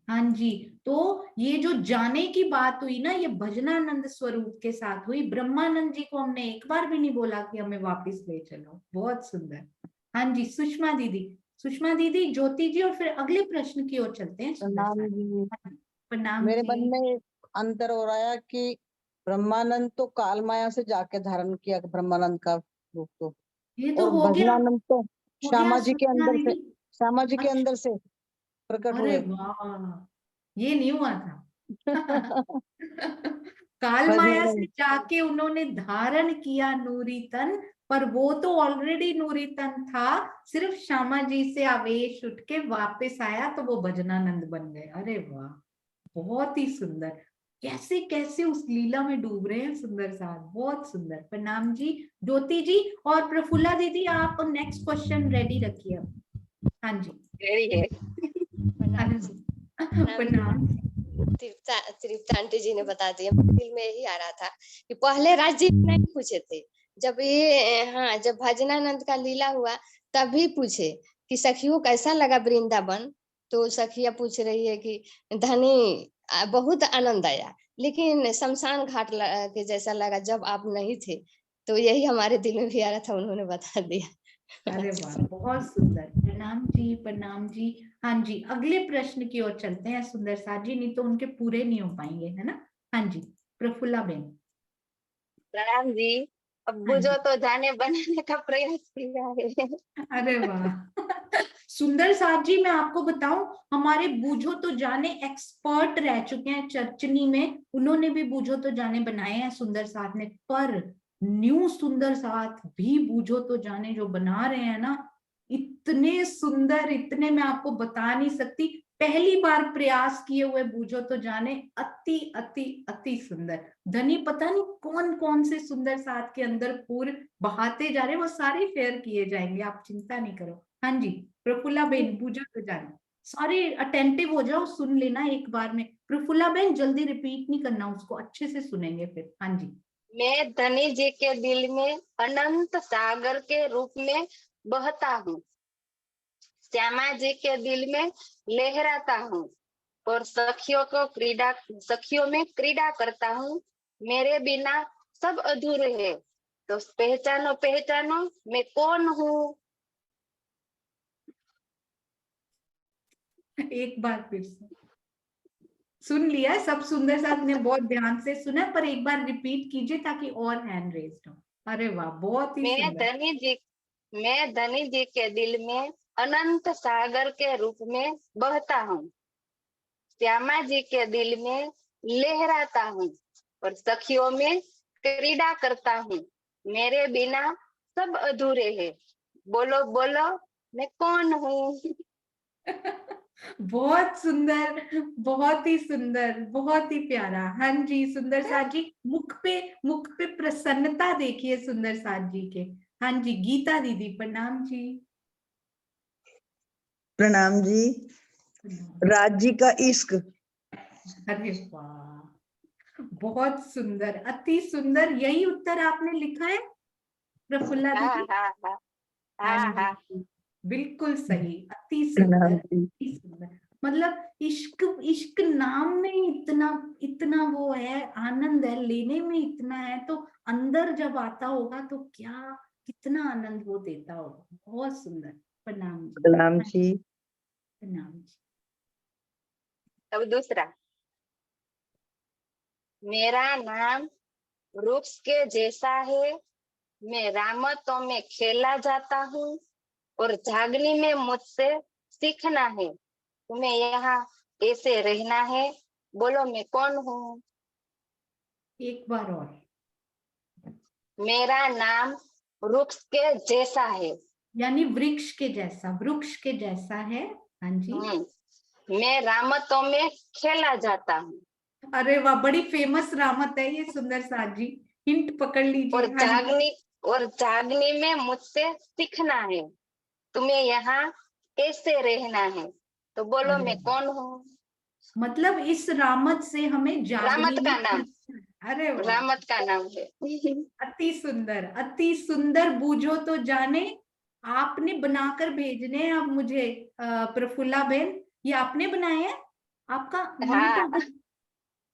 हाँ जी, तो ये जो जाने की बात हुई ना, ये भजनानंद स्वरूप के साथ हुई। ब्रह्मानंद जी को हमने एक बार भी नहीं बोला कि हमें वापस ले चलो। बहुत सुंदर। हाँ जी, सुषमा दीदी, सुषमा दीदी, ज्योति जी, और फिर अगले प्रश्न की ओर चलते हैं। प्रणाम जी। प्रणाम मेरे जी। मन में एक अंतर हो रहा है कि ब्रह्मानंद तो काल माया से जाके धारण किया, ब्रह्मानंद का रूप तो, ये तो और हो गया, भजनानंद तो हो गया श्यामा जी के सुषमा अंदर से, दीदी। श्यामा जी के अच्छा, अंदर से प्रकट अरे हुए। वाह, ये नहीं हुआ था। काल माया से भजनानंद जाके उन्होंने धारण किया नूरी तन, पर वो तो ऑलरेडी नूरी तन था, सिर्फ श्यामा जी से आवेश उठ के वापस आया तो वो भजनानंद बन गए। अरे वाह, बहुत ही सुंदर। कैसे कैसे उस लीला में डूब रहे हैं सुंदर साथ, बहुत सुंदर। प्रणाम जी। ज्योति जी और प्रफुल्ला दीदी, आप नेक्स्ट क्वेश्चन रेडी रखिए अब। हाँ जी, रेडी है। हाँ जी। प्रणाम। तृप्ता आंटी जी ने बता दिया, दिल में यही आ रहा था कि पहले राजीव नहीं पूछे थे, जब ये हाँ जब भजनानंद का लीला हुआ तभी पूछे कि सखियों कैसा लगा वृंदावन, तो सखिया पूछ रही है कि धनी बहुत आनंद आया, लेकिन शमशान घाट के जैसा लगा जब आप नहीं थे। तो यही हमारे दिल में भी आ रहा था, उन्होंने बता दिया। अरे वाह, बहुत सुंदर। प्रणाम जी, प्रणाम जी। हाँ जी, अगले प्रश्न की ओर चलते हैं सुंदर साथ जी, नहीं तो उनके पूरे नहीं हो पाएंगे, है ना। हाँ जी, प्रफुल्ला बेन। प्रणाम जी। अब हाँ बुझो जी, तो जाने बनाने का प्रयास किया है। अरे वाह। सुंदर साथ जी, मैं आपको बताऊं, हमारे बूझो तो जाने एक्सपर्ट रह चुके हैं चर्चनी में, उन्होंने भी बूझो तो जाने बनाए हैं सुंदर साथ ने, पर न्यू सुंदर साथ भी बूझो तो जाने जो बना रहे हैं ना, इतने सुंदर, इतने मैं आपको बता नहीं सकती। पहली बार प्रयास किए हुए बूझो तो जाने अति अति अति सुंदर। धनी पता नहीं कौन कौन से सुंदर साथ के अंदर पूर बहाते जा रहे हैं, वो सारे फेयर किए जाएंगे, आप चिंता नहीं करो। हाँ जी, प्रफुल्ला बेन, बूझो तो जाने, सारे अटेंटिव हो जाओ, सुन लेना एक बार में। प्रफुल्ला बेन जल्दी रिपीट नहीं करना, उसको अच्छे से सुनेंगे फिर। हाँ जी। मैं धनी जी के दिल में अनंत सागर के रूप में बहता हूँ, श्यामा जी के दिल में लहराता हूँ, और सखियों में क्रीड़ा करता हूँ। मेरे बिना सब अधूरे है, तो पहचानो पहचानो मैं कौन हूँ। एक बार फिर से सुन लिया सब, सुंदर साथ ने बहुत ध्यान से सुना, पर एक बार रिपीट कीजिए ताकि और हैंड रेज्ड हो। अरे वाह, बहुत ही सुंदर। मैं धनी जी के दिल में अनंत सागर के रूप में बहता हूँ, श्यामा जी के दिल में लहराता हूँ, और सखियों में क्रीड़ा करता हूँ। मेरे बिना सब अधूरे हैं, बोलो बोलो मैं कौन हूँ। बहुत सुंदर, बहुत ही सुंदर, बहुत ही प्यारा। हाँ जी, सुंदर साथ जी, मुख पे प्रसन्नता देखिए सुंदर साथ जी के। हाँ जी, गीता दीदी, प्रणाम जी। प्रणाम जी। राज्य का इश्क। अरे वाह, बहुत सुंदर, अति सुंदर, यही उत्तर आपने लिखा है प्रफुल्ला हाँ दीदी? हाँ हाँ हाँ हाँ हाँ। जी, बिल्कुल सही, अति सुंदर, प्रणाम जी। अति सुंदर। मतलब इश्क, इश्क नाम में ही इतना इतना वो है, आनंद है, लेने में इतना है, तो अंदर जब आता होगा तो क्या, कितना आनंद वो देता होगा। बहुत सुंदर। प्रणाम जी। प्रणाम जी। प्रणाम जी। अब दूसरा, मेरा नाम वृक्ष के जैसा है, मैं रामतों में खेला जाता हूँ, और जागने में मुझसे सीखना है। तुम्हें यहाँ ऐसे रहना है, बोलो मैं कौन हूँ। एक बार और। मेरा नाम वृक्ष के जैसा है, यानी वृक्ष के जैसा, वृक्ष के जैसा है। हाँ जी। मैं रामतों में खेला जाता हूँ, अरे वाह, बड़ी फेमस रामत है ये सुंदर साथ जी, हिंट पकड़ लीजिए। और जागने में मुझसे सीखना है। तुम्हें यहाँ ऐसे रहना है, तो बोलो मैं कौन हूँ। मतलब इस रामत से हमें जागने रामत का में। नाम, अरे वाह, रामत का नाम है। अति सुंदर, अति सुंदर। बूझो तो जाने आपने बनाकर भेजने हैं अब मुझे, प्रफुल्ला बेन, ये आपने बनाए हैं, आपका मन हाँ। तो।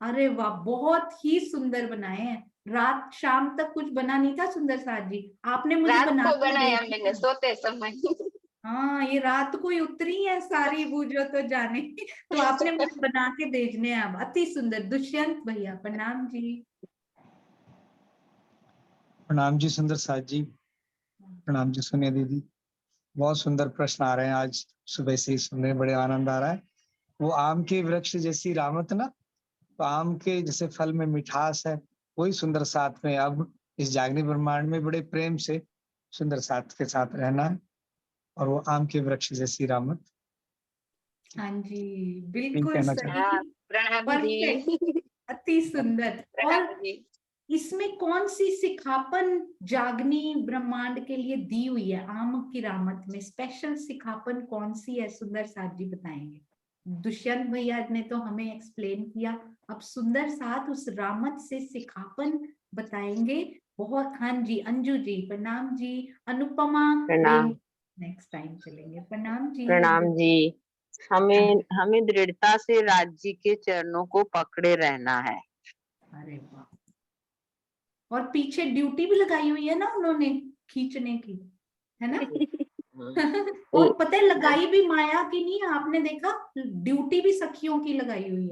अरे वाह, बहुत ही सुंदर बनाए हैं। रात शाम तक कुछ बना नहीं था सुंदर साथ जी, आपने मुझे रात को बनाकर बनाया भेज मैंने दिया। सोते समय। हाँ, ये रात को ही उतरी है सारी बूझो तो जाने, तो आपने मुझे बना के भेजने हैं अब। अति सुंदर। दुष्यंत भैया, प्रणाम जी। प्रणाम जी सुंदर साथ जी। प्रणाम जी सोनिया दीदी। बहुत सुंदर प्रश्न आ रहे हैं आज सुबह से ही, सुनने में बड़े आनंद आ रहा है। वो आम के वृक्ष जैसी रामत ना, तो आम के जैसे फल में मिठास है, वही सुंदर साथ में अब इस जागनी ब्रह्मांड में बड़े प्रेम से सुंदर साथ के साथ रहना है, और वो आम के वृक्ष जैसी रामत। हाँ जी, यही बिल्कुल कहना सही, चाहता प्रणाम परफेक्ट, जी। अति सुंदर। प्रणाम और जी। इसमें कौन सी सिखापन जागनी ब्रह्मांड के लिए दी हुई है आम की रामत में? स्पेशल सिखापन कौन सी है सुंदर साथ जी बताएंगे? दुष्यंत भैया ने तो हमें एक्सप्लेन किया। अब सुंदर साथ उस रामत से सिखापन बताएंगे। बहुत, हाँ जी, अंजू जी प्रणाम जी, अनुपमा प्रणाम। नेक्स्ट टाइम चलेंगे। प्रणाम जी। प्रणाम जी। हमें हमें दृढ़ता से राज्य के चरणों को पकड़े रहना है। अरे वाह, और पीछे ड्यूटी भी लगाई हुई है ना उन्होंने खींचने की, है ना? और पता है लगाई भी माया की नहीं, आपने देखा ड्यूटी भी सखियों की लगाई हुई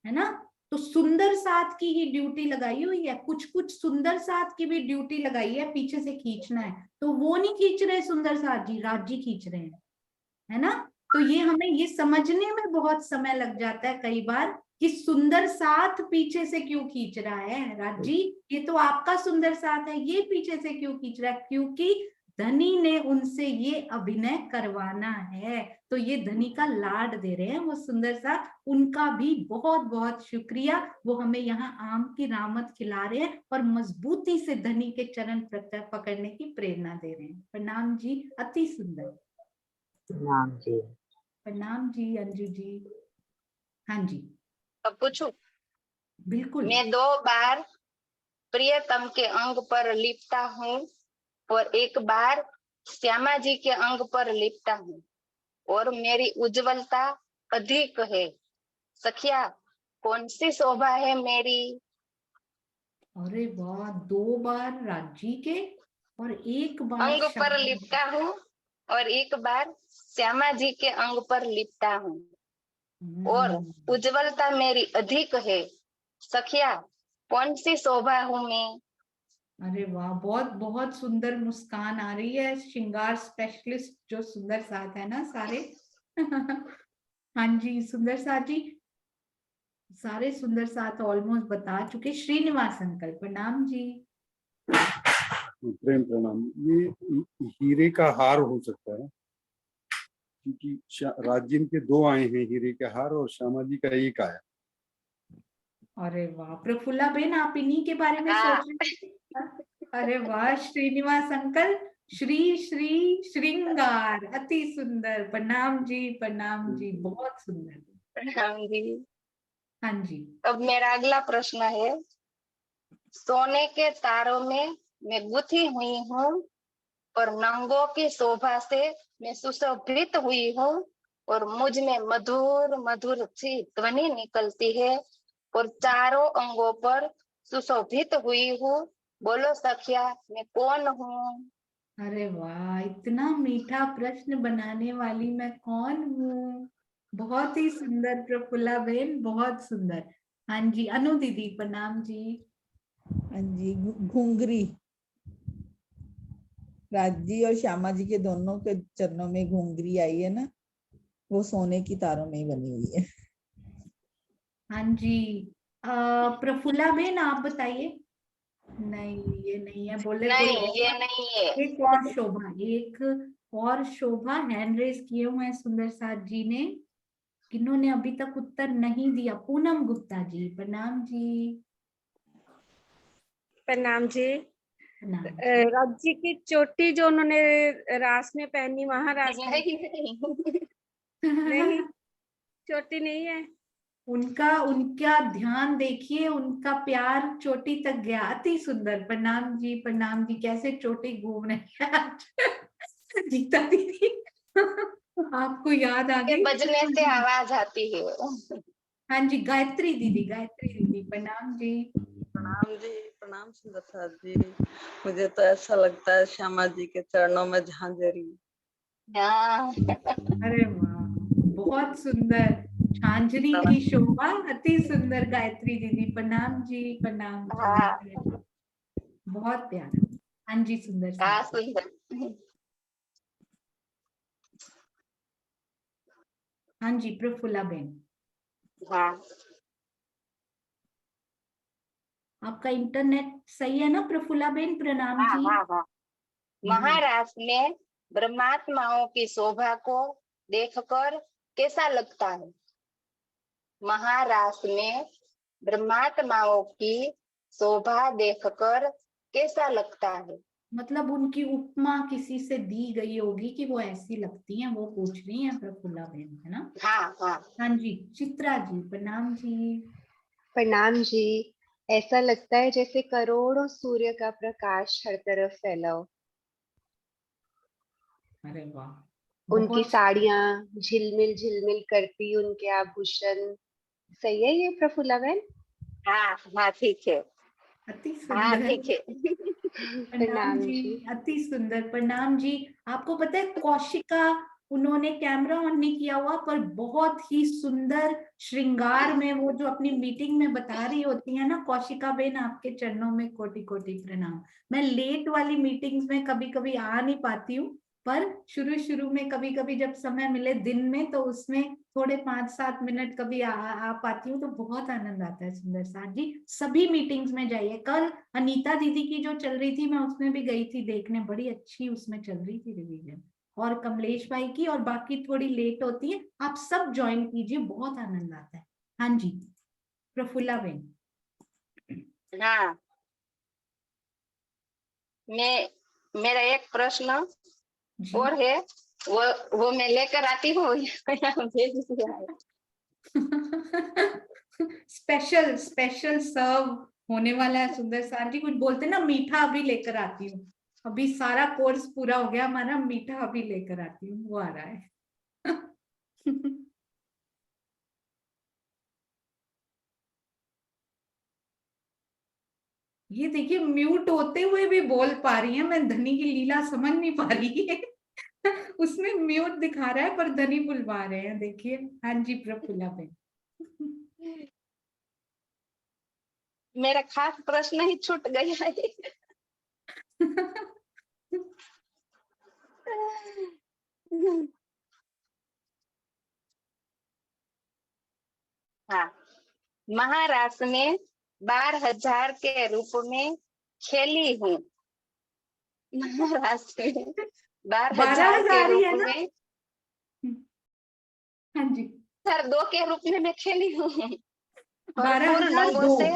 है ना? तो सुंदर साथ की ही ड्यूटी लगाई हुई है, कुछ कुछ सुंदर साथ की भी ड्यूटी लगाई है, पीछे से खींचना है। तो वो नहीं खींच रहे सुंदर साथ जी, राज जी खींच रहे हैं, है ना? तो ये हमें ये समझने में बहुत समय लग जाता है कई बार कि सुंदर साथ पीछे से क्यों खींच रहा है। राज जी, ये तो आपका सुंदर साथ है, ये पीछे से क्यों खींच रहा है? क्योंकि धनी ने उनसे ये अभिनय करवाना है, तो ये धनी का लाड दे रहे हैं वो सुंदर साथ। उनका भी बहुत बहुत शुक्रिया, वो हमें यहाँ आम की रामत खिला रहे हैं और मजबूती से धनी के चरण पकड़ने की प्रेरणा दे रहे हैं। प्रणाम जी, अति सुंदर। प्रणाम जी। प्रणाम जी अंजू जी। हाँ जी, अब पूछूं? बिल्कुल। मैं 2 बार प्रियतम के अंग पर लिपटा हूँ और 1 बार श्यामा जी के अंग पर लिपटा हूँ और मेरी उज्जवलता अधिक है। सखिया, कौन सी शोभा है मेरी? अरे वाह, 2 बार राजी के और 1 बार अंग पर श्यामा। लिपटा हूँ और 1 बार श्यामा जी के अंग पर लिपटा हूँ और उज्जवलता मेरी अधिक है। सखिया, कौन सी शोभा हूँ मैं? अरे वाह, बहुत बहुत सुंदर मुस्कान आ रही है। श्रृंगार स्पेशलिस्ट जो सुंदर साथ है ना सारे। हाँ जी सुंदर साथ जी, सारे सुंदर साथ ऑलमोस्ट बता चुके। श्रीनिवास अंकल प्रणाम जी। प्रेम प्रणाम। ये हीरे का हार हो सकता है क्योंकि राज्य के 2 आए हैं, हीरे के हार, और श्यामा जी का 1 आया। अरे वाह, प्रफुल्ला बेन आप इन्हीं के बारे में सोच रहे थे? अरे वाह श्रीनिवास अंकल, श्री श्री श्रृंगार, अति सुंदर। प्रणाम जी, बहुत सुंदर। प्रणाम जी। हाँ जी। अब मेरा अगला प्रश्न है, सोने के तारों में मैं गुथी हुई हूँ और नंगों की शोभा से मैं सुशोभित हुई हूँ और मुझ में मधुर मधुर सी ध्वनि निकलती है और चारों अंगों पर सुशोभित हुई हूँ। बोलो सखिया, मैं कौन हूँ? अरे वाह, इतना मीठा प्रश्न बनाने वाली मैं कौन हूँ? बहुत ही सुंदर प्रफुल्ला बेन, बहुत सुंदर। हाँ जी, अनु दीदी प्रणाम जी। हाँ जी, घुंघरी। राजी और श्यामा जी के दोनों के चरणों में घुंघरी आई है ना, वो सोने की तारों में ही बनी हुई है। हाँ जी, प्रफुल्ला बेन आप बताइए। नहीं ये नहीं है, बोले कोई नहीं, ये और। नहीं है। एक और शोभा, एक और शोभा हैंड रेज किए हुए हैं सुंदर साथ जी ने, किन्होंने अभी तक उत्तर नहीं दिया। पूनम गुप्ता जी प्रणाम जी। प्रणाम जी। प्रणाम। राज्य की चोटी जो उन्होंने रास में पहनी, महाराज नहीं, नहीं, चोटी नहीं है। उनका ध्यान देखिए, उनका प्यार चोटी तक गया। अति सुंदर। प्रणाम जी, कैसे चोटी घूम रही है आज। गीता दीदी आपको याद आ गई? बजने से आवाज आती है। हाँ जी, गायत्री दीदी प्रणाम जी। प्रणाम जी। प्रणाम सुंदर साथ जी। मुझे तो ऐसा लगता है श्यामा जी के चरणों में झांझरी। अरे वाह, बहुत सुंदर। झांझरी की शोभा, अति सुंदर। गायत्री दीदी प्रणाम जी। बहुत प्यारा। हाँ जी सुंदर साथ। हाँ जी प्रफुल्ला बेन। हाँ, आपका इंटरनेट सही है ना प्रफुल्ला बेन? प्रणाम जी। हाँ। महाराष्ट्र में ब्रह्मात्माओं की शोभा को देखकर कैसा लगता है? महाराष्ट्र में ब्रह्मात्माओं की शोभा देखकर कैसा लगता है? मतलब उनकी उपमा किसी से दी गई होगी कि वो ऐसी लगती हैं, वो पूछ रही हैं प्रफुल्ला बहन, है ना? हाँ हाँ। हाँ जी, चित्रा जी, प्रणाम जी। प्रणाम जी। ऐसा लगता है जैसे करोड़ों सूर्य का प्रकाश हर तरफ फैला हो। अरे वाह, उनकी बहुत साड़ियां झिलमिल झिलमिल करती, उनके आभूषण। सही है ये प्रफुल्ला बहन? हाँ हाँ ठीक है। अति हाँ सुंदर। ठीक है। प्रणाम जी, अति सुंदर, प्रणाम जी। आपको पता है कौशिका, उन्होंने कैमरा ऑन नहीं किया हुआ पर बहुत ही सुंदर श्रृंगार में वो जो अपनी मीटिंग में बता रही होती है ना। कौशिका बेन, आपके चरणों में कोटि कोटि प्रणाम। मैं लेट वाली मीटिंग्स में कभी कभी आ नहीं पाती हूँ, पर शुरू शुरू में कभी कभी जब समय मिले दिन में तो उसमें थोड़े 5-7 मिनट कभी आ पाती हूँ, तो बहुत आनंद आता है। सुंदर साथ जी, सभी मीटिंग्स में जाइए। कल अनीता दीदी की जो चल रही थी, मैं उसमें भी गई थी देखने, बड़ी अच्छी उसमें चल रही थी रिवीजन। और कमलेश भाई की, और बाकी थोड़ी लेट होती है, आप सब ज्वाइन कीजिए, बहुत आनंद आता है। हाँ जी, प्रफुल्ला बेन। हाँ, मेरा एक प्रश्न और है, वो मैं लेकर आती हूँ। भेज दिया है। स्पेशल स्पेशल सर्व होने वाला है। सुंदर साथ जी कुछ बोलते ना, मीठा अभी लेकर आती हूँ। अभी सारा कोर्स पूरा हो गया हमारा, मीठा अभी लेकर आती हूँ, वो आ रहा है। ये देखिए, म्यूट होते हुए भी बोल पा रही है। मैं धनी की लीला समझ नहीं पा रही है। उसमें म्यूट दिखा रहा है पर धनी बुलवा रहे हैं, देखिए। हाँ जी, प्रफुल्ला बेन। मेरा खास प्रश्न ही छूट गया है। हाँ, महाराष्ट्र में 12,000 के रूप में खेली हूँ। महाराष्ट्र में 12,000 के 12,000 ही है रूप ना? में, हाँ जी, 2 के रूप में मैं खेली हूँ। भरपूर 12,002। रंगों से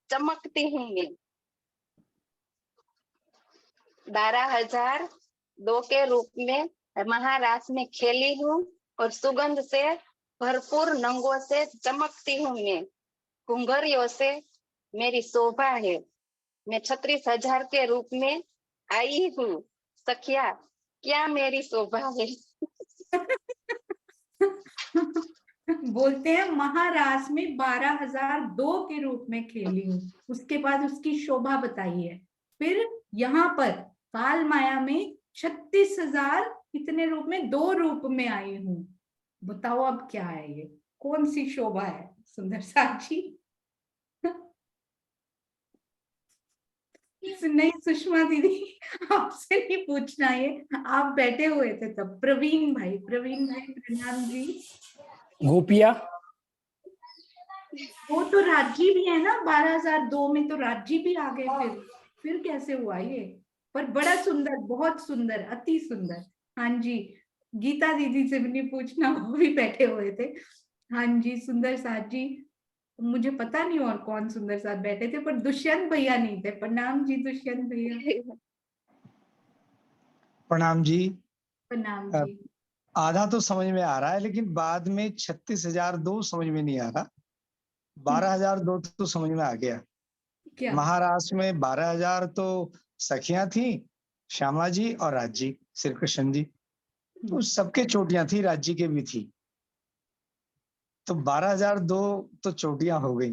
चमकती हूँ मैं। 12,002 के रूप में महाराष्ट्र में खेली हूँ और सुगंध से भरपूर रंगों से चमकती हूँ मैं। कुंगरियों से मेरी शोभा है। मैं 36,000 के रूप में आई हूँ। सखिया, क्या मेरी शोभा है? बोलते हैं महाराष्ट्र में 12,002 के रूप में खेली हूँ, उसके बाद उसकी शोभा बताई है। फिर यहाँ पर काल माया में 36,000 कितने रूप में, 2 रूप में आई हूँ। बताओ अब क्या है ये, कौन सी शोभा है? सुंदर साक्षी। नहीं सुषमा दीदी, आपसे नहीं पूछना ये, आप बैठे हुए थे तब। प्रवीण भाई, प्रणाम जी। गोपिया, वो तो राज्य भी है ना, 12,002 में तो राज्य भी आ गए। फिर कैसे हुआ ये? पर बड़ा सुंदर, बहुत सुंदर, अति सुंदर। हाँ जी, गीता दीदी से भी नहीं पूछना, वो भी बैठे हुए थे। हाँ जी, सुंदर साथ जी, मुझे पता नहीं और कौन सुंदर साथ बैठे थे, पर दुष्यंत भैया नहीं थे। प्रणाम जी दुष्यंत भैया। प्रणाम जी। प्रणाम अ, जी। आधा तो समझ में आ रहा है, लेकिन बाद में 36,002 समझ में नहीं आ रहा। 12,002 तो समझ में आ गया। क्या? महाराष्ट्र में 12,000 तो सखियां थी, श्यामा जी और राज्य श्री कृष्ण जी, तो सबके चोटियां थी, राज्य के भी थी। तो 12,002 तो चोटियां हो गई,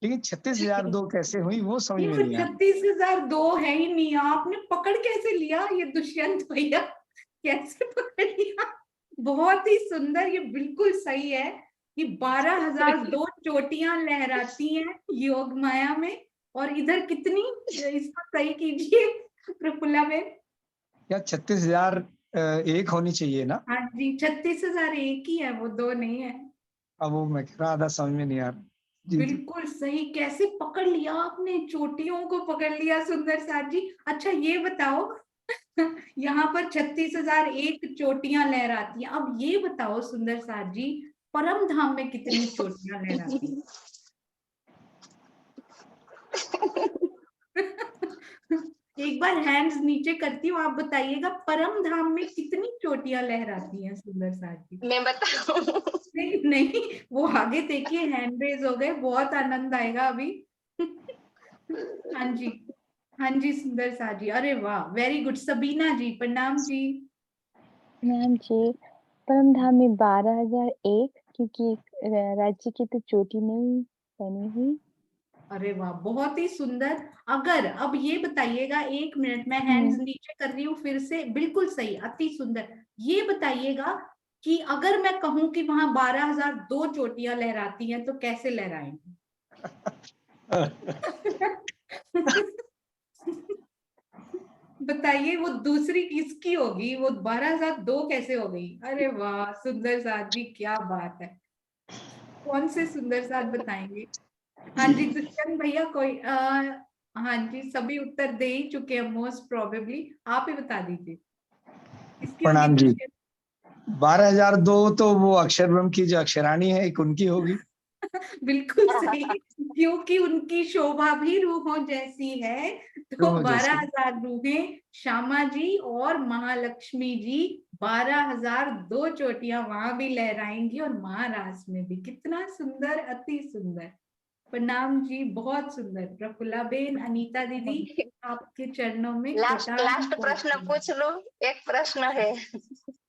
लेकिन 36,002 कैसे हुई वो समझ में वो नहीं आ रहा। 36,002 है ही नहीं। आपने पकड़ कैसे लिया ये दुष्यंत भैया, कैसे पकड़ लिया? बहुत ही सुंदर, ये बिल्कुल सही है कि 12,002 चोटियां लहराती हैं योग माया में। और इधर कितनी, इसको सही कीजिए प्रफुल्ला में। या 36,001 होनी चाहिए ना? हाँ जी, 36,001 ही है वो, 2 नहीं है। अब वो मैं कह रहा, आधा समझ में नहीं आ रहा। जी जी। बिल्कुल सही, कैसे पकड़ लिया आपने, चोटियों को पकड़ लिया सुंदर साथ जी। अच्छा ये बताओ, यहाँ पर 36,001 चोटियां लहराती हैं। अब ये बताओ सुंदर साथ जी, परम धाम में कितनी चोटियां लहराती हैं? एक बार हैंड्स नीचे करती हूँ, आप बताइएगा परम धाम में कितनी चोटियां लहराती हैं सुंदर साथ जी? मैं बताऊं? नहीं नहीं, वो आगे देखिए हैंड रेज हो गए, बहुत आनंद आएगा अभी। हाँ जी, हाँ जी सुंदर साथ जी, अरे वाह वेरी गुड। सबीना जी प्रणाम जी। मैम जी, परम धाम में 12,001, क्योंकि राज्य की तो चोटी नहीं बनी हुई। अरे वाह बहुत ही सुंदर। अगर अब ये बताइएगा, 1 मिनट में हैंड्स नीचे कर रही हूँ फिर से, बिल्कुल सही, अति सुंदर। ये बताइएगा कि अगर मैं कहूं कि वहां 12,002 चोटियां लहराती हैं तो कैसे लहराएंगे? बताइए वो दूसरी किसकी होगी, वो 12,002 कैसे हो गई? अरे वाह सुंदर साथ जी, क्या बात है। कौन से सुंदर साथ बताएंगे? हाँ जी दुष्यंत भैया कोई हाँ जी, सभी उत्तर दे ही चुके हैं मोस्ट प्रोबेबली, आप ही बता दीजिए किसकी होगी प्रणाम जी। दुष्यंत? 12,002 तो वो अक्षर ब्रह्म की जो अक्षराणी है, एक उनकी होगी। बिल्कुल सही, क्योंकि उनकी शोभा भी रूहों जैसी है, तो रूहों जैसी। 12,000 रूहें श्यामा जी और महालक्ष्मी जी 12,002 चोटियां वहां भी लहराएंगी और महाराज में भी। कितना सुंदर, अति सुंदर। प्रणाम जी, बहुत सुंदर। प्रफुल्ला बेन, अनीता दीदी, आपके चरणों में लास्ट कोटान प्रश्न कोटि। पूछ लो, एक प्रश्न है।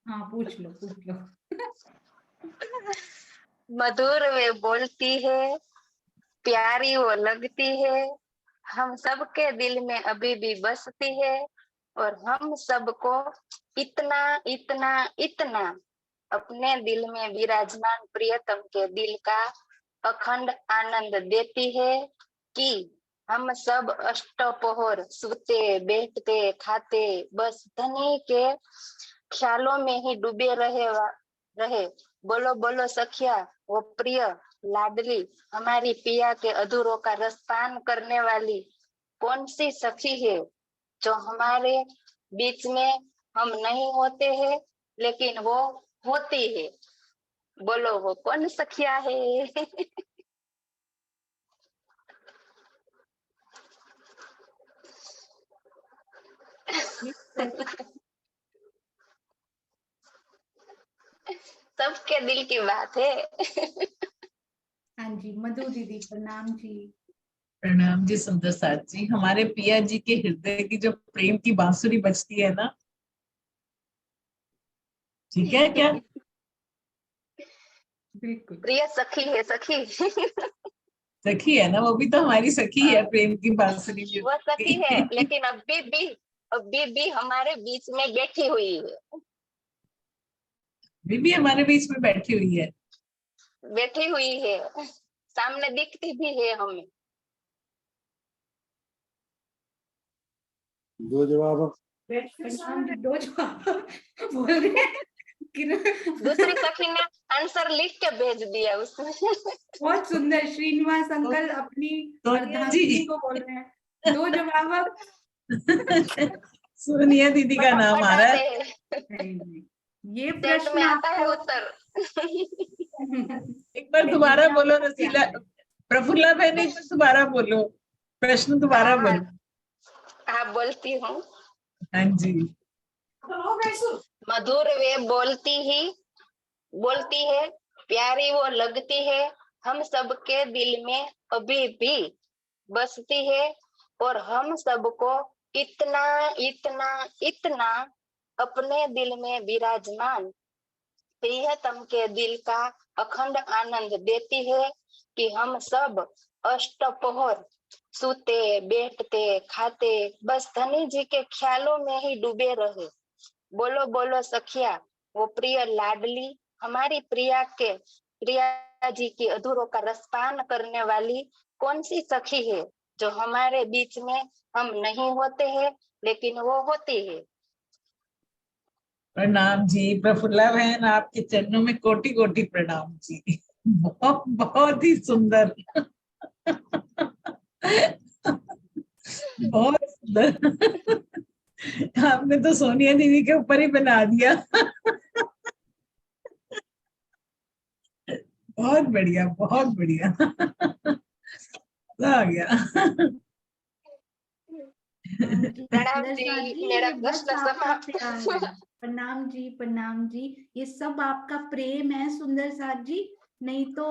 हाँ पूछ लो पूछ लो। मधुर वे बोलती है, प्यारी वो लगती है, हम सबके दिल में अभी भी बसती है, और हम सबको इतना इतना इतना अपने दिल में विराजमान प्रियतम के दिल का अखंड आनंद देती है कि हम सब अष्टपहर सोते बैठते खाते बस धनी के ख्यालों में ही डूबे रहे। बोलो बोलो सखिया, वो प्रिय लाडली हमारी पिया के अधूरों का रसपान करने वाली कौन सी सखी है जो हमारे बीच में हम नहीं होते हैं लेकिन वो होती है? बोलो वो कौन सखिया है? सबके दिल की बात है। हाँ जी मधु दीदी प्रणाम जी। प्रणाम जी सुंदर साथ जी। हमारे पिया जी के हृदय की जो प्रेम की बांसुरी बजती है ना, ठीक है क्या? बिल्कुल प्रिय सखी है, सखी। सखी है ना, वो भी तो हमारी सखी है, प्रेम की बांसुरी जो वो सखी है लेकिन अभी भी हमारे बीच में बैठी हुई है। अभी भी हमारे बीच में बैठी हुई है। बैठी हुई है, सामने दिखती भी है हमें। दो जवाब। दो जवाब बोल रहे हैं। दूसरी सखी ने आंसर लिख के भेज दिया उसमें। बहुत सुंदर। श्रीनिवास अंकल अपनी अर्धांगिनी को बोल रहे हैं। दो जवाब। सोनिया दीदी का नाम आ रहा है। ये सेंड प्रश्न में आता है आपको उत्तर। एक बार दोबारा बोलो रसीला, प्रफुल्ला बहन, एक बार दोबारा बोलो, प्रश्न दोबारा बोलो। हाँ बोलती हूँ। हाँ जी। मधुर वे बोलती है, प्यारी वो लगती है, हम सबके दिल में अभी भी बसती है, और हम सबको इतना इतना इतना अपने दिल में विराजमान प्रियतम के दिल का अखंड आनंद देती है कि हम सब अष्टपहर सोते बैठते खाते बस धनी जी के ख्यालों में ही डूबे रहे। बोलो बोलो सखिया, वो प्रिय लाडली हमारी प्रिया जी की अधूरों का रसपान करने वाली कौन सी सखी है जो हमारे बीच में हम नहीं होते हैं लेकिन वो होती है? प्रणाम जी प्रफुल्ला बहन, आपके चरणों में कोटि कोटि प्रणाम जी। बहुत बहुत ही सुंदर। बहुत सुंदर। आपने तो सोनिया दीदी के ऊपर ही बना दिया। बहुत बढ़िया बहुत बढ़िया। मजा आ गया। जी प्रणाम सुंदर जी, साथ जी, मेरा ये बस प्रश्न आपका समाप्त। प्यार है। प्रणाम जी, प्रणाम जी, ये सब आपका प्रेम है सुंदर साथ जी। नहीं तो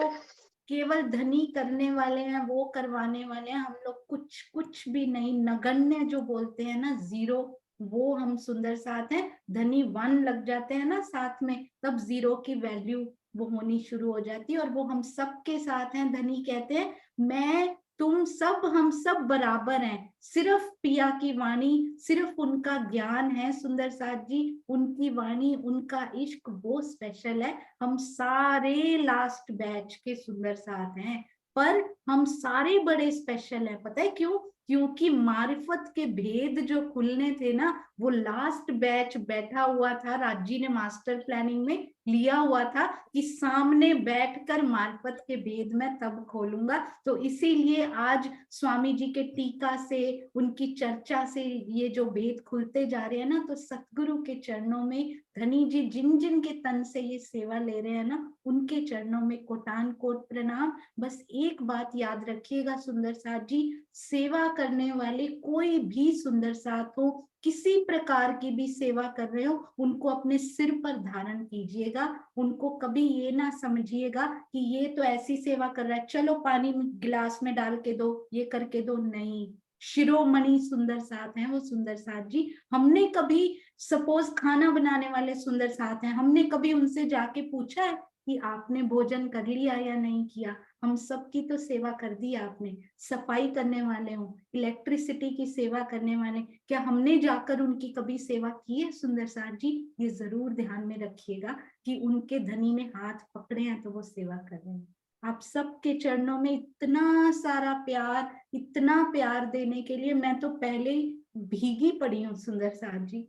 केवल धनी करने वाले हैं, वो करवाने वाले हैं, हम लोग कुछ कुछ भी नहीं, नगण्य जो बोलते हैं ना, जीरो, वो हम सुंदर साथ हैं। धनी 1 लग जाते हैं ना साथ में, तब जीरो की वैल्यू वो होनी शुरू हो जाती है, और वो हम सब के साथ हैं। धनी कहते हैं मैं तुम सब, हम सब बराबर हैं, सिर्फ पिया की वाणी, सिर्फ उनका ज्ञान है सुंदर साथ जी, उनकी वाणी, उनका इश्क वो स्पेशल है। हम सारे लास्ट बैच के सुंदर साथ हैं, पर हम सारे बड़े स्पेशल हैं। पता है क्यों? क्योंकि मारिफत के भेद जो खुलने थे ना, वो लास्ट बैच बैठा हुआ था, राजी ने मास्टर प्लानिंग में लिया हुआ था कि सामने बैठकर मार्फत के भेद मैं तब खोलूंगा। तो इसीलिए आज स्वामी जी के टीका से, उनकी चर्चा से ये जो भेद खुलते जा रहे हैं ना, तो सतगुरु के चरणों में धनी जी जिन जिन के तन से ये सेवा ले रहे हैं ना, उनके चरणों में कोटान कोट प्रणाम। बस एक बात याद रखिएगा सुंदर साथ जी, सेवा करने वाले कोई भी सुंदर साथ हो, किसी प्रकार की भी सेवा कर रहे हो, उनको अपने सिर पर धारण कीजिएगा। उनको कभी ये ना समझिएगा कि ये तो ऐसी सेवा कर रहा है, चलो पानी गिलास में डाल के दो, ये करके दो। नहीं, शिरोमणि सुंदर साथ हैं वो सुंदर साथ जी। हमने कभी, सपोज खाना बनाने वाले सुंदर साथ हैं, हमने कभी उनसे जाके पूछा है कि आपने भोजन कर लिया या नहीं किया? हम सबकी तो सेवा कर दी आपने। सफाई करने वाले हो, इलेक्ट्रिसिटी की सेवा करने वाले, क्या हमने जाकर उनकी कभी सेवा की है सुंदर साथ जी? ये जरूर ध्यान में रखिएगा कि उनके धनी ने हाथ पकड़े हैं तो वो सेवा कर रहे हैं। आप सबके चरणों में इतना सारा प्यार, इतना प्यार देने के लिए मैं तो पहले ही भीगी पड़ी हूँ सुंदर साथ जी।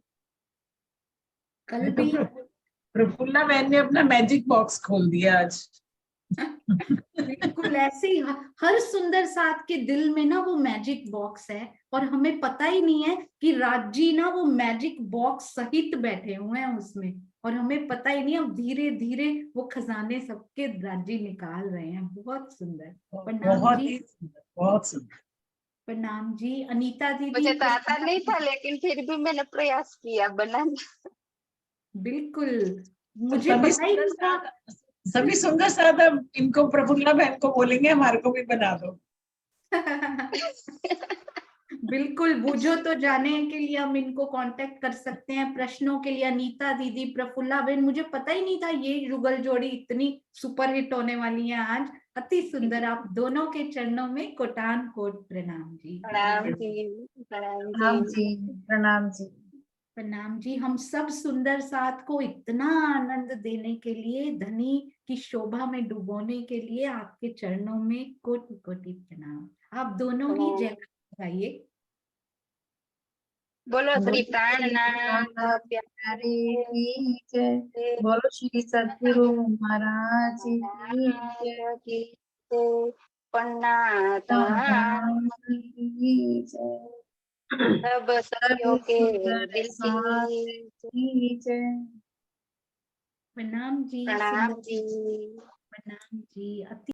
कल भी प्रफुल्ला बहन ने अपना मैजिक बॉक्स खोल दिया आज। बिल्कुल ऐसे ही हर सुंदर साथ के दिल में ना वो मैजिक बॉक्स है, और हमें पता ही नहीं है कि राजी ना वो मैजिक बॉक्स सहित बैठे हुए हैं उसमें, और हमें पता ही नहीं। अब धीरे धीरे वो खजाने सबके राजी निकाल रहे हैं। बहुत सुंदर। प्रणाम बहुत जी, ही सुंदर, बहुत सुंदर। प्रणाम जी। अनीता दीदी, मुझे तो आता नहीं था, लेकिन फिर भी मैंने प्रयास किया बनाने। बिल्कुल, मुझे पता ही नहीं था। सभी सुंदर साथ अब इनको प्रफुल्ला बहन को बोलेंगे हमारे को भी बना दो। बिल्कुल, बूझो तो जाने के लिए हम इनको कांटेक्ट कर सकते हैं। प्रश्नों के लिए अनीता दीदी, प्रफुल्ला बहन, मुझे पता ही नहीं था ये युगल जोड़ी इतनी सुपर हिट होने वाली है आज। अति सुंदर। आप दोनों के चरणों में कोटान कोट प्रणाम जी। प्रणाम जी, प्रणाम प्रणाम जी। जी, प्रणाम जी। प्रणाम जी। हम सब सुंदर साथ को इतना आनंद देने के लिए, धनी की शोभा में डुबोने के लिए आपके चरणों में कोटि कोटि प्रणाम। आप दोनों ही जय बताइए। बोलो श्री बोलो प्राणनाथ प्राणनाथ प्यारे प्यारे की जय। बोलो श्री सद्गुरु महाराज की जय। की जय। पन्नाता महाराज की जय। सब सखियों सब के सुंदर दिल साथ की जय। प्रणाम जी, प्रणाम सुंदर जी। प्रणाम जी। अति